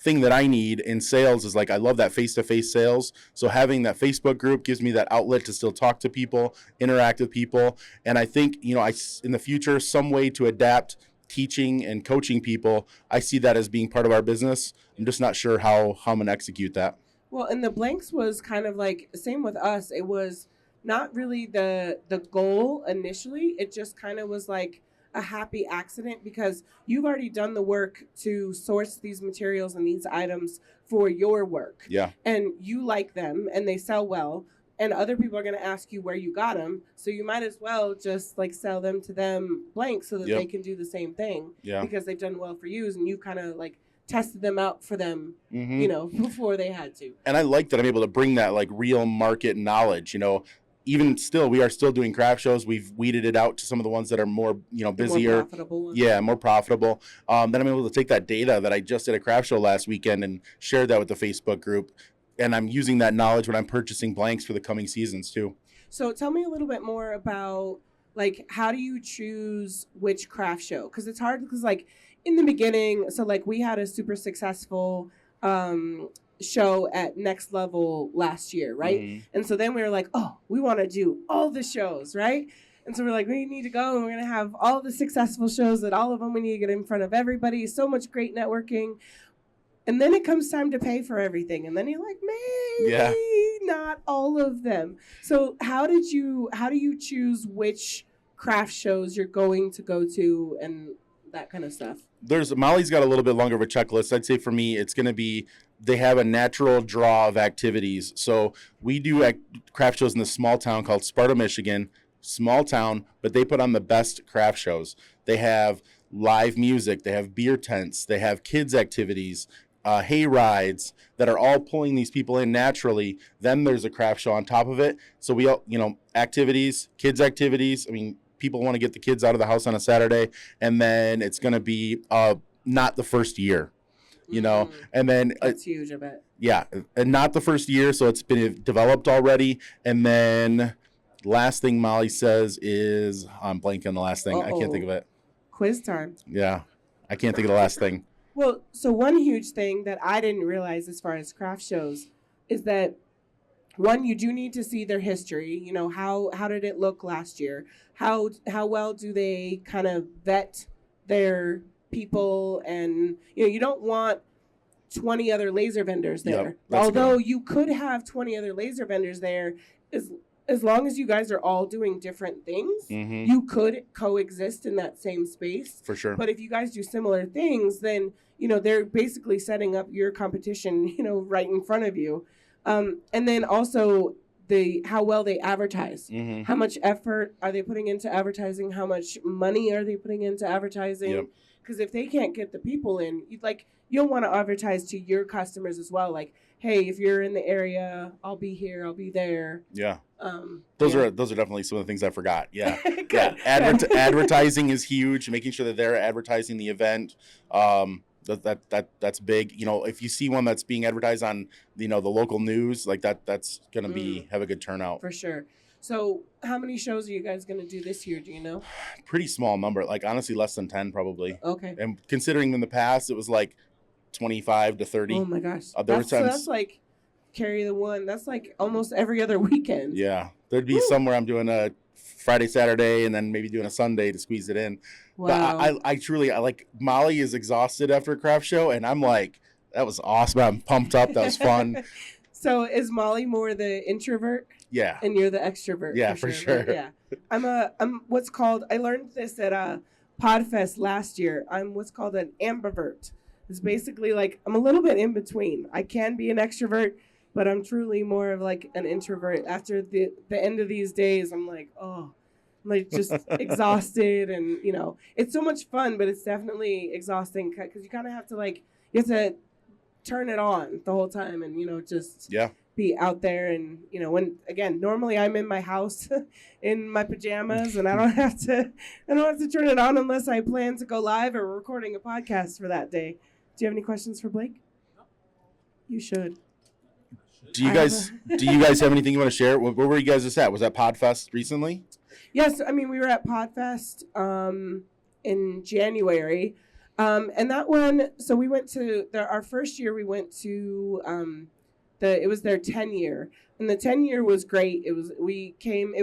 Speaker 5: thing that I need in sales. Is like, I love that face-to-face sales. So having that Facebook group gives me that outlet to still talk to people, interact with people. And I think, in the future, some way to adapt teaching and coaching people, I see that as being part of our business. I'm just not sure how I'm going to execute that.
Speaker 2: Well, and the blanks was kind of like, same with us. It was not really the goal initially. It just kind of was like a happy accident because you've already done the work to source these materials and these items for your work.
Speaker 5: Yeah.
Speaker 2: And you like them and they sell well. And other people are going to ask you where you got them. So you might as well just like sell them to them blank so that they can do the same thing.
Speaker 5: Yeah.
Speaker 2: Because they've done well for you and you kind of like tested them out for them, you know, before they had to.
Speaker 5: And I like that I'm able to bring that like real market knowledge, you know. Even still, we are still doing craft shows. We've weeded it out to some of the ones that are more, you know, busier.
Speaker 2: More profitable ones.
Speaker 5: Yeah, more profitable. Then I'm able to take that data that I just did a craft show last weekend and share that with the Facebook group. And I'm using that knowledge when I'm purchasing blanks for the coming seasons too.
Speaker 2: So tell me a little bit more about like how do you choose which craft show? Because it's hard because like in the beginning, so like we had a super successful show at Next Level last year, right? And so then we were like, oh, we want to do all the shows, right? And so we're like, we need to go and we're going to have all the successful shows at all of them. We need to get in front of everybody. So much great networking. And then it comes time to pay for everything. And then you're like, maybe not all of them. So how do you choose which craft shows you're going to go to and that kind of stuff?
Speaker 5: Molly's got a little bit longer of a checklist. I'd say for me, it's going to be, they have a natural draw of activities. So we do craft shows in this small town called Sparta, Michigan. Small town, but they put on the best craft shows. They have live music. They have beer tents. They have kids activities, hay rides that are all pulling these people in naturally. Then there's a craft show on top of it. So we all, you know, activities, kids activities. I mean, people want to get the kids out of the house on a Saturday, and then it's going to be not the first year, you know, and then
Speaker 2: that's huge, I bet.
Speaker 5: Yeah, and not the first year, so it's been developed already. And then last thing Molly says is, I'm blanking on the last thing. I can't think of it.
Speaker 2: Quiz time.
Speaker 5: Yeah, I can't think of the last thing.
Speaker 2: Well, so one huge thing that I didn't realize as far as craft shows is that one, you do need to see their history. You know, how did it look last year? How well do they kind of vet their people? And you know, you don't want 20 other laser vendors there.
Speaker 5: Yep,
Speaker 2: although you could have 20 other laser vendors there, as long as you guys are all doing different things, you could coexist in that same space.
Speaker 5: For sure.
Speaker 2: But if you guys do similar things, then, you know, they're basically setting up your competition, you know, right in front of you. And then also how well they advertise. How much effort are they putting into advertising? How much money are they putting into advertising? Because if they can't get the people in, you'll want to advertise to your customers as well. Like, hey, if you're in the area, I'll be here, I'll be there.
Speaker 5: Yeah. Those are definitely some of the things I forgot. Yeah. Advertising is huge. Making sure that they're advertising the event. That's big. You know, if you see one that's being advertised on, you know, the local news, like that's going to have a good turnout.
Speaker 2: For sure. So how many shows are you guys going to do this year? Do you know?
Speaker 5: Pretty small number. Like, honestly, less than 10 probably.
Speaker 2: Okay.
Speaker 5: And considering in the past, it was like 25 to 30.
Speaker 2: Oh my gosh. That's like carry the one. That's like almost every other weekend.
Speaker 5: Yeah. There'd be somewhere I'm doing a Friday, Saturday, and then maybe doing a Sunday to squeeze it in.
Speaker 2: Wow.
Speaker 5: But I truly like, Molly is exhausted after a craft show, and I'm like, that was awesome. I'm pumped up. That was fun.
Speaker 2: So is Molly more the introvert?
Speaker 5: Yeah.
Speaker 2: And you're the extrovert.
Speaker 5: Yeah, for sure.
Speaker 2: Yeah. I'm what's called, I learned this at Podfest last year. I'm what's called an ambivert. It's basically like, I'm a little bit in between. I can be an extrovert, but I'm truly more of like an introvert. After the end of these days, I'm like, oh, I'm like just exhausted. And, you know, it's so much fun, but it's definitely exhausting because you kind of have to you have to turn it on the whole time and, you know, just be out there. And, you know, normally I'm in my house in my pajamas and I don't have to turn it on unless I plan to go live or recording a podcast for that day. Do you have any questions for Blake? No. You should.
Speaker 5: Do you guys have anything you want to share? Where were you guys just at? Was that Podfest recently?
Speaker 2: Yes, I mean we were at Podfest in January, and that one. So we went to our first year. We went to it was their 10-year, and the 10-year was great. It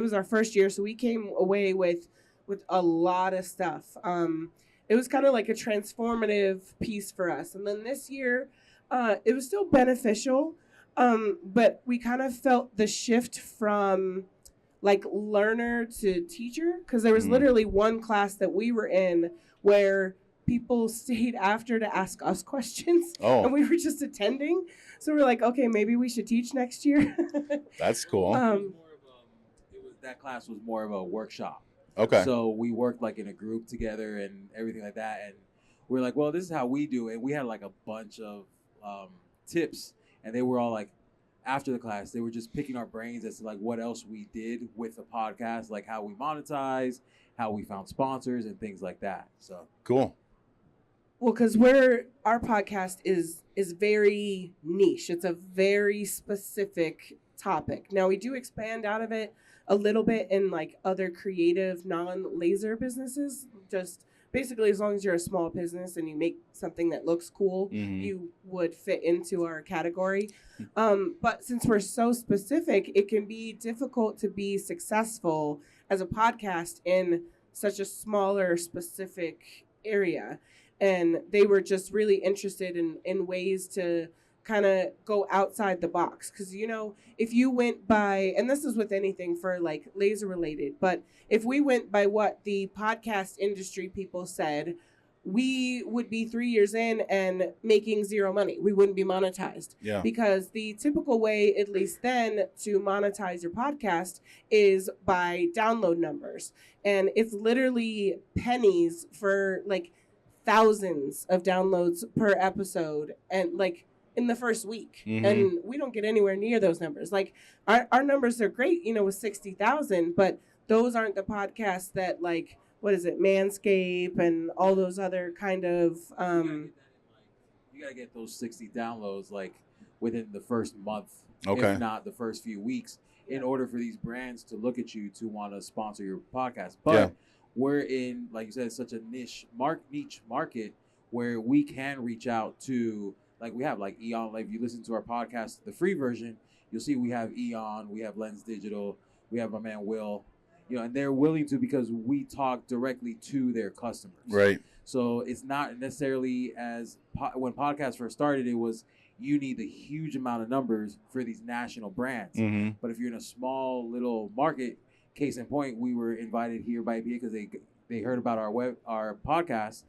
Speaker 2: was our first year, so we came away with a lot of stuff. It was kind of like a transformative piece for us, and then this year, it was still beneficial. But we kind of felt the shift from like learner to teacher, because there was literally one class that we were in where people stayed after to ask us questions, and we were just attending. So we're like, okay, maybe we should teach next year.
Speaker 5: That's cool.
Speaker 1: That class was more of a workshop.
Speaker 5: Okay.
Speaker 1: So we worked like in a group together and everything like that, and we're like, well, this is how we do it. We had like a bunch of tips, and they were all like, after the class, they were just picking our brains as to like what else we did with the podcast, like how we monetize, how we found sponsors, and things like that. So
Speaker 5: cool.
Speaker 2: Well, because our podcast is very niche. It's a very specific topic. Now we do expand out of it a little bit in like other creative non-laser businesses. Just basically, as long as you're a small business and you make something that looks cool, you would fit into our category. But since we're so specific, it can be difficult to be successful as a podcast in such a smaller, specific area. And they were just really interested in ways to kind of go outside the box. Because, you know, if you went by, and this is with anything for like laser related, but if we went by what the podcast industry people said, we would be 3 years in and making zero money. We wouldn't be monetized.
Speaker 5: Yeah.
Speaker 2: Because the typical way, at least then, to monetize your podcast is by download numbers. And it's literally pennies for like thousands of downloads per episode, and like in the first week. And we don't get anywhere near those numbers. Like our numbers are great, you know, with 60,000, but those aren't the podcasts that like, what is it, Manscape and all those other kind of
Speaker 1: you gotta get those 60 downloads like within the first month,
Speaker 5: Okay.
Speaker 1: if not the first few weeks, in order for these brands to look at you to want to sponsor your podcast. But we're in, like you said, such a niche market where we can reach out to, like we have like Eon. Like if you listen to our podcast, the free version, you'll see we have Eon, we have Lens Digital, we have my man Will, you know, and they're willing to, because we talk directly to their customers.
Speaker 5: Right.
Speaker 1: So it's not necessarily as when podcasts first started, it was you need a huge amount of numbers for these national brands. But if you're in a small little market, case in point, we were invited here by APA because they heard about our podcast.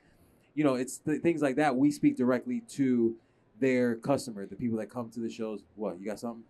Speaker 1: You know, it's things like that. We speak directly to their customer, the people that come to the shows. What, you got something?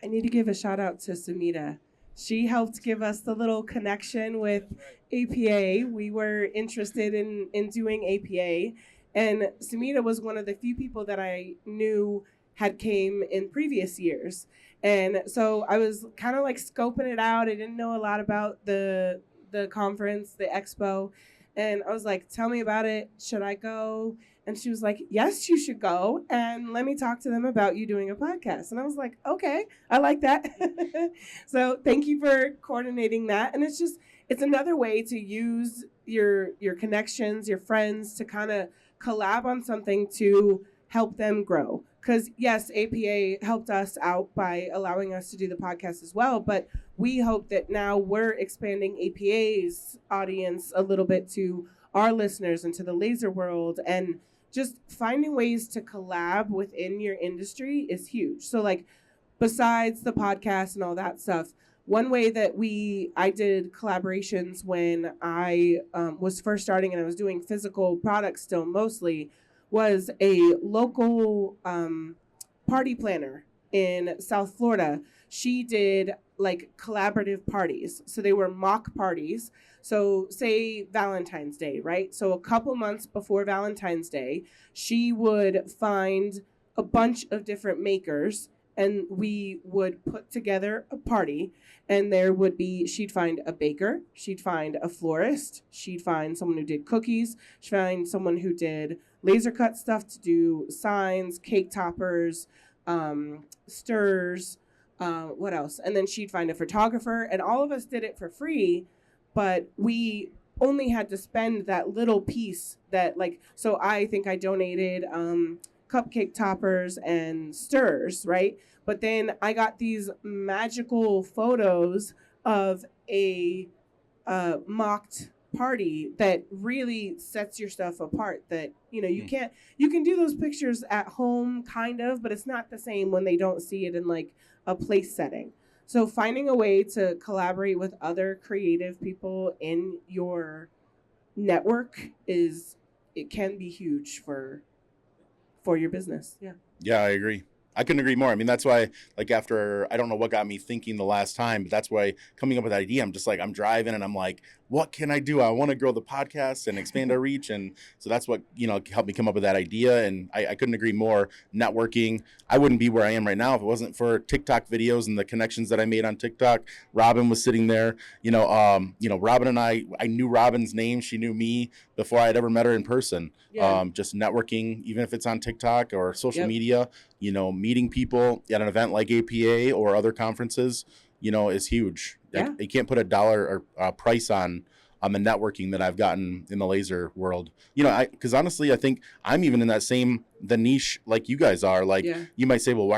Speaker 2: I need to give a shout out to Samita. She helped give us the little connection with APA. We were interested in doing APA, and Samita was one of the few people that I knew had came in previous years. And so I was kind of like scoping it out. I didn't know a lot about the conference, the expo. And I was like, tell me about it. Should I go? And she was like, yes, you should go. And let me talk to them about you doing a podcast. And I was like, okay, I like that. So thank you for coordinating that. And it's another way to use your connections, your friends, to kind of collab on something to help them grow. Because yes, APA helped us out by allowing us to do the podcast as well, but we hope that now we're expanding APA's audience a little bit to our listeners and to the laser world, and just finding ways to collab within your industry is huge. So like, besides the podcast and all that stuff, one way that I did collaborations when I was first starting and I was doing physical products still mostly, was a local party planner in South Florida. She did like collaborative parties. So they were mock parties. So say Valentine's Day, right? So a couple months before Valentine's Day, she would find a bunch of different makers and we would put together a party, and she'd find a baker, she'd find a florist, she'd find someone who did cookies, she'd find someone who did laser cut stuff to do signs, cake toppers, stirs, what else? And then she'd find a photographer, and all of us did it for free, but we only had to spend that little piece that so I think I donated cupcake toppers and stirs, right? But then I got these magical photos of a mocked party that really sets your stuff apart, that you can do those pictures at home kind of, but it's not the same when they don't see it in like a place setting. So finding a way to collaborate with other creative people in your network it can be huge for your business. Yeah.
Speaker 5: Yeah, I agree. I couldn't agree more. I mean, that's why, like, after, I don't know what got me thinking the last time, but that's why coming up with that idea, I'm just like, I'm driving and I'm like, what can I do? I want to grow the podcast and expand our reach. And so that's what, helped me come up with that idea. And I couldn't agree more. Networking. I wouldn't be where I am right now if it wasn't for TikTok videos and the connections that I made on TikTok. Robin was sitting there, Robin and I knew Robin's name. She knew me before I had ever met her in person.
Speaker 2: Yeah.
Speaker 5: Just networking, even if it's on TikTok or social media, meeting people at an event like APA or other conferences, is huge.
Speaker 2: Yeah.
Speaker 5: You can't put a dollar or a price on the networking that I've gotten in the laser world. Because honestly, I think I'm even in the niche like you guys are. Like, you might say, well,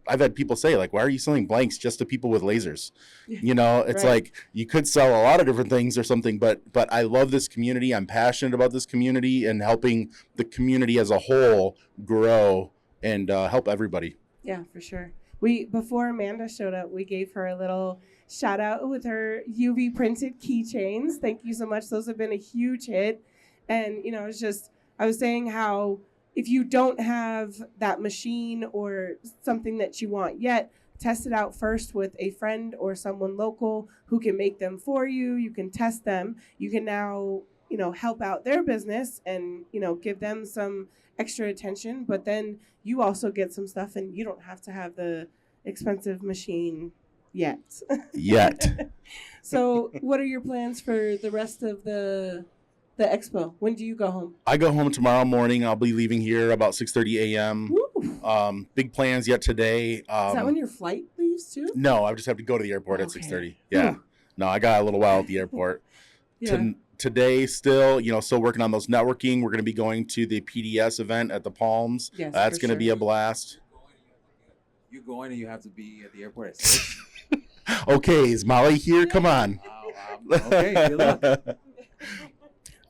Speaker 5: I've had people say, like, why are you selling blanks just to people with lasers? It's like, you could sell a lot of different things or something, but I love this community. I'm passionate about this community and helping the community as a whole grow and help everybody.
Speaker 2: Yeah, for sure. Before Amanda showed up, we gave her a little shout out with her UV printed keychains. Thank you so much. Those have been a huge hit. And, I was saying how if you don't have that machine or something that you want yet, test it out first with a friend or someone local who can make them for you. You can test them. You can now, help out their business and, give them some extra attention. But then you also get some stuff and you don't have to have the expensive machine yet. So what are your plans for the rest of the expo? When do you go home?
Speaker 5: I go home tomorrow morning. I'll be leaving here about 6:30 a.m. Big plans yet today.
Speaker 2: Is that when your flight leaves too?
Speaker 5: No, I just have to go to the airport at 6:30. Yeah. No, I got a little while at the airport. Today still working on those networking. We're going to be going to the PDS event at the Palms.
Speaker 2: Yes,
Speaker 5: that's going to be a blast.
Speaker 1: You're going and you have to be at the airport at 6.
Speaker 5: Okay, is Molly here? Come on.
Speaker 1: Okay, good luck.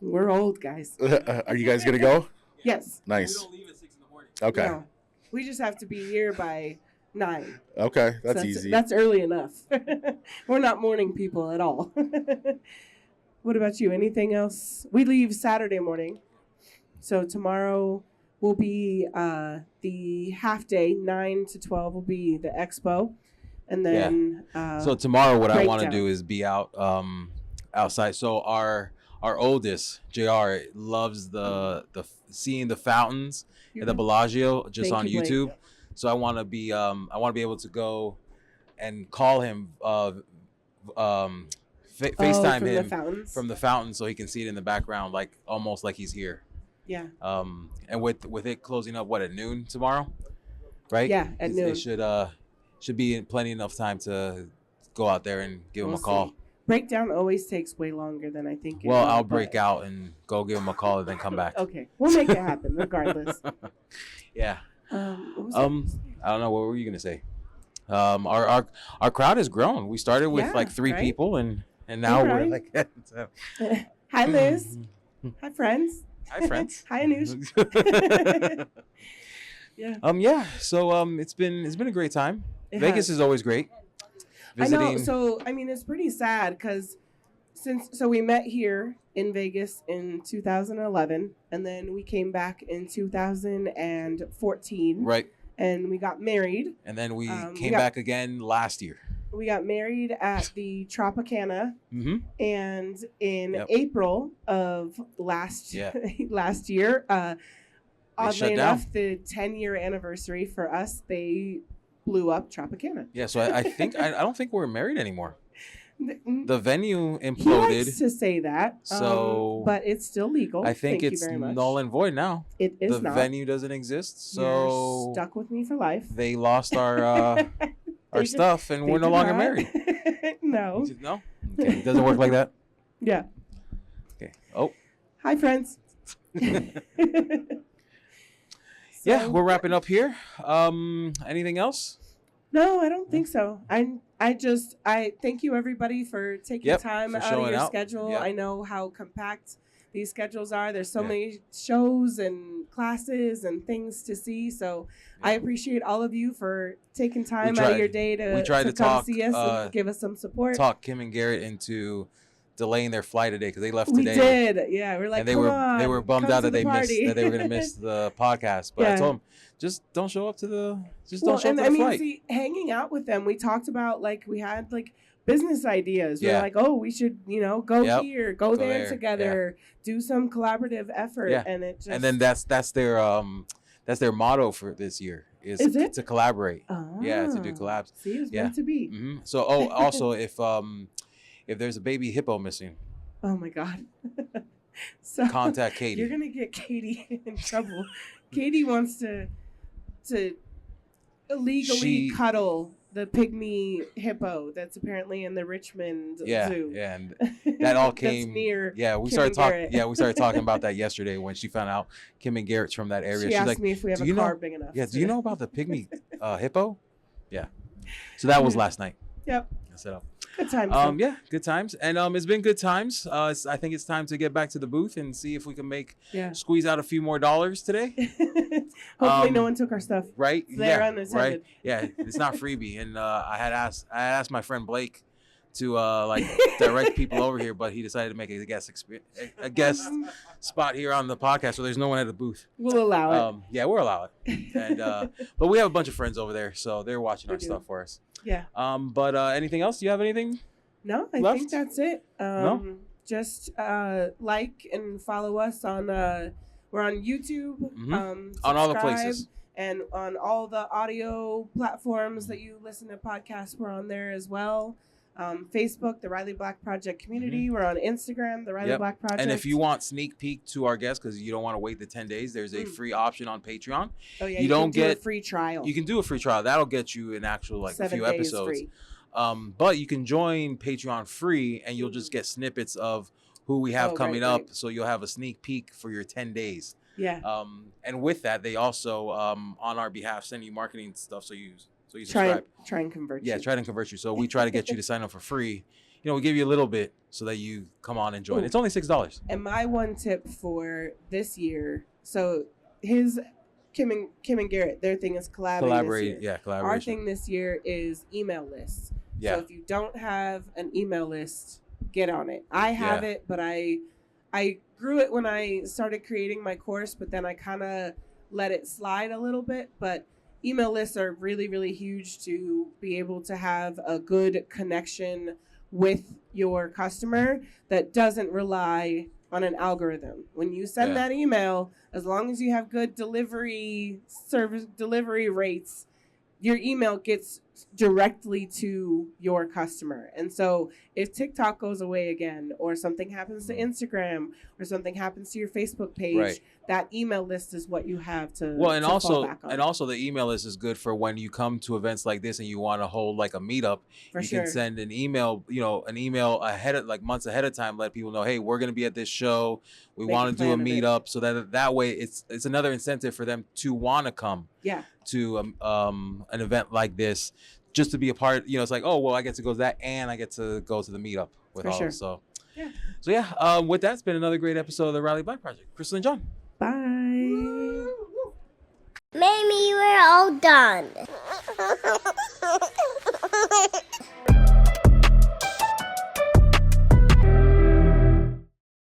Speaker 2: We're old, guys.
Speaker 5: Are you guys going to go?
Speaker 2: Yes.
Speaker 5: Nice.
Speaker 1: We don't leave at 6 in the morning.
Speaker 5: Okay.
Speaker 2: No, we just have to be here by 9.
Speaker 5: Okay, that's easy.
Speaker 2: That's early enough. We're not morning people at all. What about you? Anything else? We leave Saturday morning. So tomorrow will be the half day, 9 to 12 will be the expo. And then
Speaker 1: so tomorrow what I want to do is be out outside. So our oldest, JR, loves the seeing the fountains at the Bellagio just on YouTube. Blake. So I want to be able to go and call him FaceTime him from the fountain so he can see it in the background, like almost like he's here.
Speaker 2: Yeah.
Speaker 1: And with it closing up at noon tomorrow, right?
Speaker 2: Yeah, at noon.
Speaker 1: It should be plenty enough time to go out there and give him a call.
Speaker 2: See. Breakdown always takes way longer than I think.
Speaker 1: Well, I'll break out and go give him a call and then come back.
Speaker 2: Okay, we'll make it happen regardless.
Speaker 1: Yeah. I don't know. What were you gonna say? Our crowd has grown. We started with like 3 people and now we're like.
Speaker 2: Hi, Liz. Hi, friends.
Speaker 1: Hi, friends.
Speaker 2: Hi, Anush.
Speaker 1: Yeah. So it's been a great time. Vegas is always great. Visiting.
Speaker 2: I know. So it's pretty sad because we met here in Vegas in 2011, and then we came back in 2014.
Speaker 1: Right.
Speaker 2: And we got married.
Speaker 1: And then we came back again last year.
Speaker 2: We got married at the Tropicana, and in April of last year, oddly enough, the 10-year anniversary for us, they blew up Tropicana.
Speaker 1: Yeah, so I think I don't think we're married anymore. The venue imploded.
Speaker 2: He likes to say that,
Speaker 1: so
Speaker 2: but it's still legal.
Speaker 1: I think it's null and void now.
Speaker 2: It is
Speaker 1: the venue doesn't exist, so
Speaker 2: you're stuck with me for life.
Speaker 1: They lost our stuff, and we're no longer married.
Speaker 2: No.
Speaker 1: No? Okay. It doesn't work like that?
Speaker 2: Yeah.
Speaker 1: Okay. Oh.
Speaker 2: Hi, friends.
Speaker 1: Yeah, we're wrapping up here. Anything else?
Speaker 2: No, I don't think so. I thank you everybody for taking time out of your schedule. Yep. I know how compact these schedules are. There's so
Speaker 1: Yeah.
Speaker 2: many shows and classes and things to see. So I appreciate all of you for taking time out of your day to
Speaker 1: to
Speaker 2: come
Speaker 1: talk,
Speaker 2: see us and give us some support.
Speaker 1: talk Kim and Garrett into delaying their flight today because they left
Speaker 2: We
Speaker 1: today.
Speaker 2: did, yeah. We're like,
Speaker 1: And they
Speaker 2: come
Speaker 1: were
Speaker 2: on,
Speaker 1: bummed
Speaker 2: come
Speaker 1: out
Speaker 2: to
Speaker 1: that
Speaker 2: the
Speaker 1: they missed
Speaker 2: party.
Speaker 1: that they were gonna miss the podcast. But I
Speaker 2: Yeah.
Speaker 1: told them, just don't show up to the
Speaker 2: And
Speaker 1: flight.
Speaker 2: see, hanging out with them, we talked about like we had like business ideas.
Speaker 1: Yeah.
Speaker 2: We're like, oh, we should, go
Speaker 1: Yep.
Speaker 2: here, go there
Speaker 1: there.
Speaker 2: together, do some collaborative effort,
Speaker 1: Yeah.
Speaker 2: and it just
Speaker 1: And then that's their motto for this year is
Speaker 2: it?
Speaker 1: to collaborate. Yeah, to do
Speaker 2: Ah,
Speaker 1: collabs.
Speaker 2: See, it's
Speaker 1: Yeah.
Speaker 2: meant to be.
Speaker 1: Hmm. So also if there's a baby hippo missing,
Speaker 2: Oh my god. So
Speaker 1: contact Katie.
Speaker 2: you're gonna get Katie in trouble. Katie wants to illegally
Speaker 1: She-
Speaker 2: cuddle the pygmy hippo that's apparently in the Richmond
Speaker 1: Yeah,
Speaker 2: Zoo.
Speaker 1: yeah, and that all
Speaker 2: That's
Speaker 1: came.
Speaker 2: near
Speaker 1: Yeah, we
Speaker 2: Kim
Speaker 1: started
Speaker 2: and
Speaker 1: talking.
Speaker 2: Garrett.
Speaker 1: Yeah, we started talking about that yesterday when she found out Kim and Garrett's from that area.
Speaker 2: She
Speaker 1: She's
Speaker 2: asked
Speaker 1: like,
Speaker 2: me if we have
Speaker 1: "Do
Speaker 2: a
Speaker 1: you
Speaker 2: car
Speaker 1: know-
Speaker 2: big enough.
Speaker 1: "Yeah, do you know about the pygmy hippo?" Yeah. So that was last night.
Speaker 2: Yep.
Speaker 1: I set up.
Speaker 2: Good times.
Speaker 1: Yeah, good times, and it's been good times. I think it's time to get back to the booth and see if we can
Speaker 2: Yeah.
Speaker 1: squeeze out a few more dollars today.
Speaker 2: Hopefully, no one took our stuff.
Speaker 1: Right?
Speaker 2: It's there
Speaker 1: Yeah.
Speaker 2: unattended.
Speaker 1: Right. Yeah. It's not freebie, and I had asked my friend Blake to direct people over here, but he decided to make a guest spot here on the podcast, so there's no one at the booth.
Speaker 2: We'll allow it.
Speaker 1: Yeah, we'll allow it. And but we have a bunch of friends over there, so they're watching
Speaker 2: We
Speaker 1: our
Speaker 2: do.
Speaker 1: stuff for us.
Speaker 2: Yeah.
Speaker 1: But anything else? Do you have anything?
Speaker 2: No, I
Speaker 1: left?
Speaker 2: think that's it.
Speaker 1: No?
Speaker 2: Just like and follow us on. We're on YouTube.
Speaker 1: Mhm. On all the
Speaker 2: subscribe,
Speaker 1: places.
Speaker 2: and on all the audio platforms that you listen to podcasts. We're on there as well. Facebook, the Riley Black Project Community. We're on Instagram, the Riley
Speaker 1: Yep.
Speaker 2: Black Project.
Speaker 1: And if you want sneak peek to our guests because you don't want to wait the 10 days, there's a free option on Patreon.
Speaker 2: oh yeah,
Speaker 1: you
Speaker 2: you
Speaker 1: don't
Speaker 2: can do
Speaker 1: get-
Speaker 2: a free trial.
Speaker 1: You can do a free trial. That'll get you an actual a
Speaker 2: 7
Speaker 1: few
Speaker 2: days
Speaker 1: episodes.
Speaker 2: free.
Speaker 1: But you can join Patreon free and you'll just get snippets of who we have
Speaker 2: Oh,
Speaker 1: coming
Speaker 2: right,
Speaker 1: up.
Speaker 2: right.
Speaker 1: So you'll have a sneak peek for your 10 days.
Speaker 2: Yeah.
Speaker 1: And with that, they also on our behalf send you marketing stuff so you
Speaker 2: Try
Speaker 1: subscribe.
Speaker 2: and convert
Speaker 1: Yeah,
Speaker 2: you.
Speaker 1: try to convert you. So we try to get you to sign up for free. We give you a little bit so that you come on and join.
Speaker 2: Ooh.
Speaker 1: It's only $6.
Speaker 2: And my one tip for this year, so his Kim and Garrett, their thing is collabing
Speaker 1: Collaborate.
Speaker 2: this year.
Speaker 1: Yeah,
Speaker 2: Our
Speaker 1: collaboration.
Speaker 2: thing this year is email lists.
Speaker 1: Yeah.
Speaker 2: So if you don't have an email list, get on it. I have it, but I grew it when I started creating my course, but then I kind of let it slide a little bit. But email lists are really, really huge to be able to have a good connection with your customer that doesn't rely on an algorithm. When you send
Speaker 1: Yeah.
Speaker 2: that email, as long as you have good delivery rates, your email gets directly to your customer. And so if TikTok goes away again, or something happens to Instagram, or something happens to your Facebook page,
Speaker 1: Right.
Speaker 2: that email list is what you have to
Speaker 1: Well, and
Speaker 2: to fall
Speaker 1: also
Speaker 2: back on.
Speaker 1: the email list is good for when you come to events like this and you want to hold like a meetup.
Speaker 2: For
Speaker 1: you
Speaker 2: sure.
Speaker 1: can send an email, ahead of months ahead of time, let people know, hey, we're gonna be at this show. We
Speaker 2: Make a
Speaker 1: want to do a
Speaker 2: plan of it.
Speaker 1: meetup, so that way it's another incentive for them to want to come
Speaker 2: Yeah.
Speaker 1: to an event like this, just to be a part. It's like, oh well, I get to go to that and I get to go to the meetup with
Speaker 2: For
Speaker 1: all
Speaker 2: sure.
Speaker 1: of us. So
Speaker 2: Yeah.
Speaker 1: So yeah, with that, it's been another great episode of the Riley Black Project. Crystal and John.
Speaker 2: Bye.
Speaker 7: Maybe we're all done.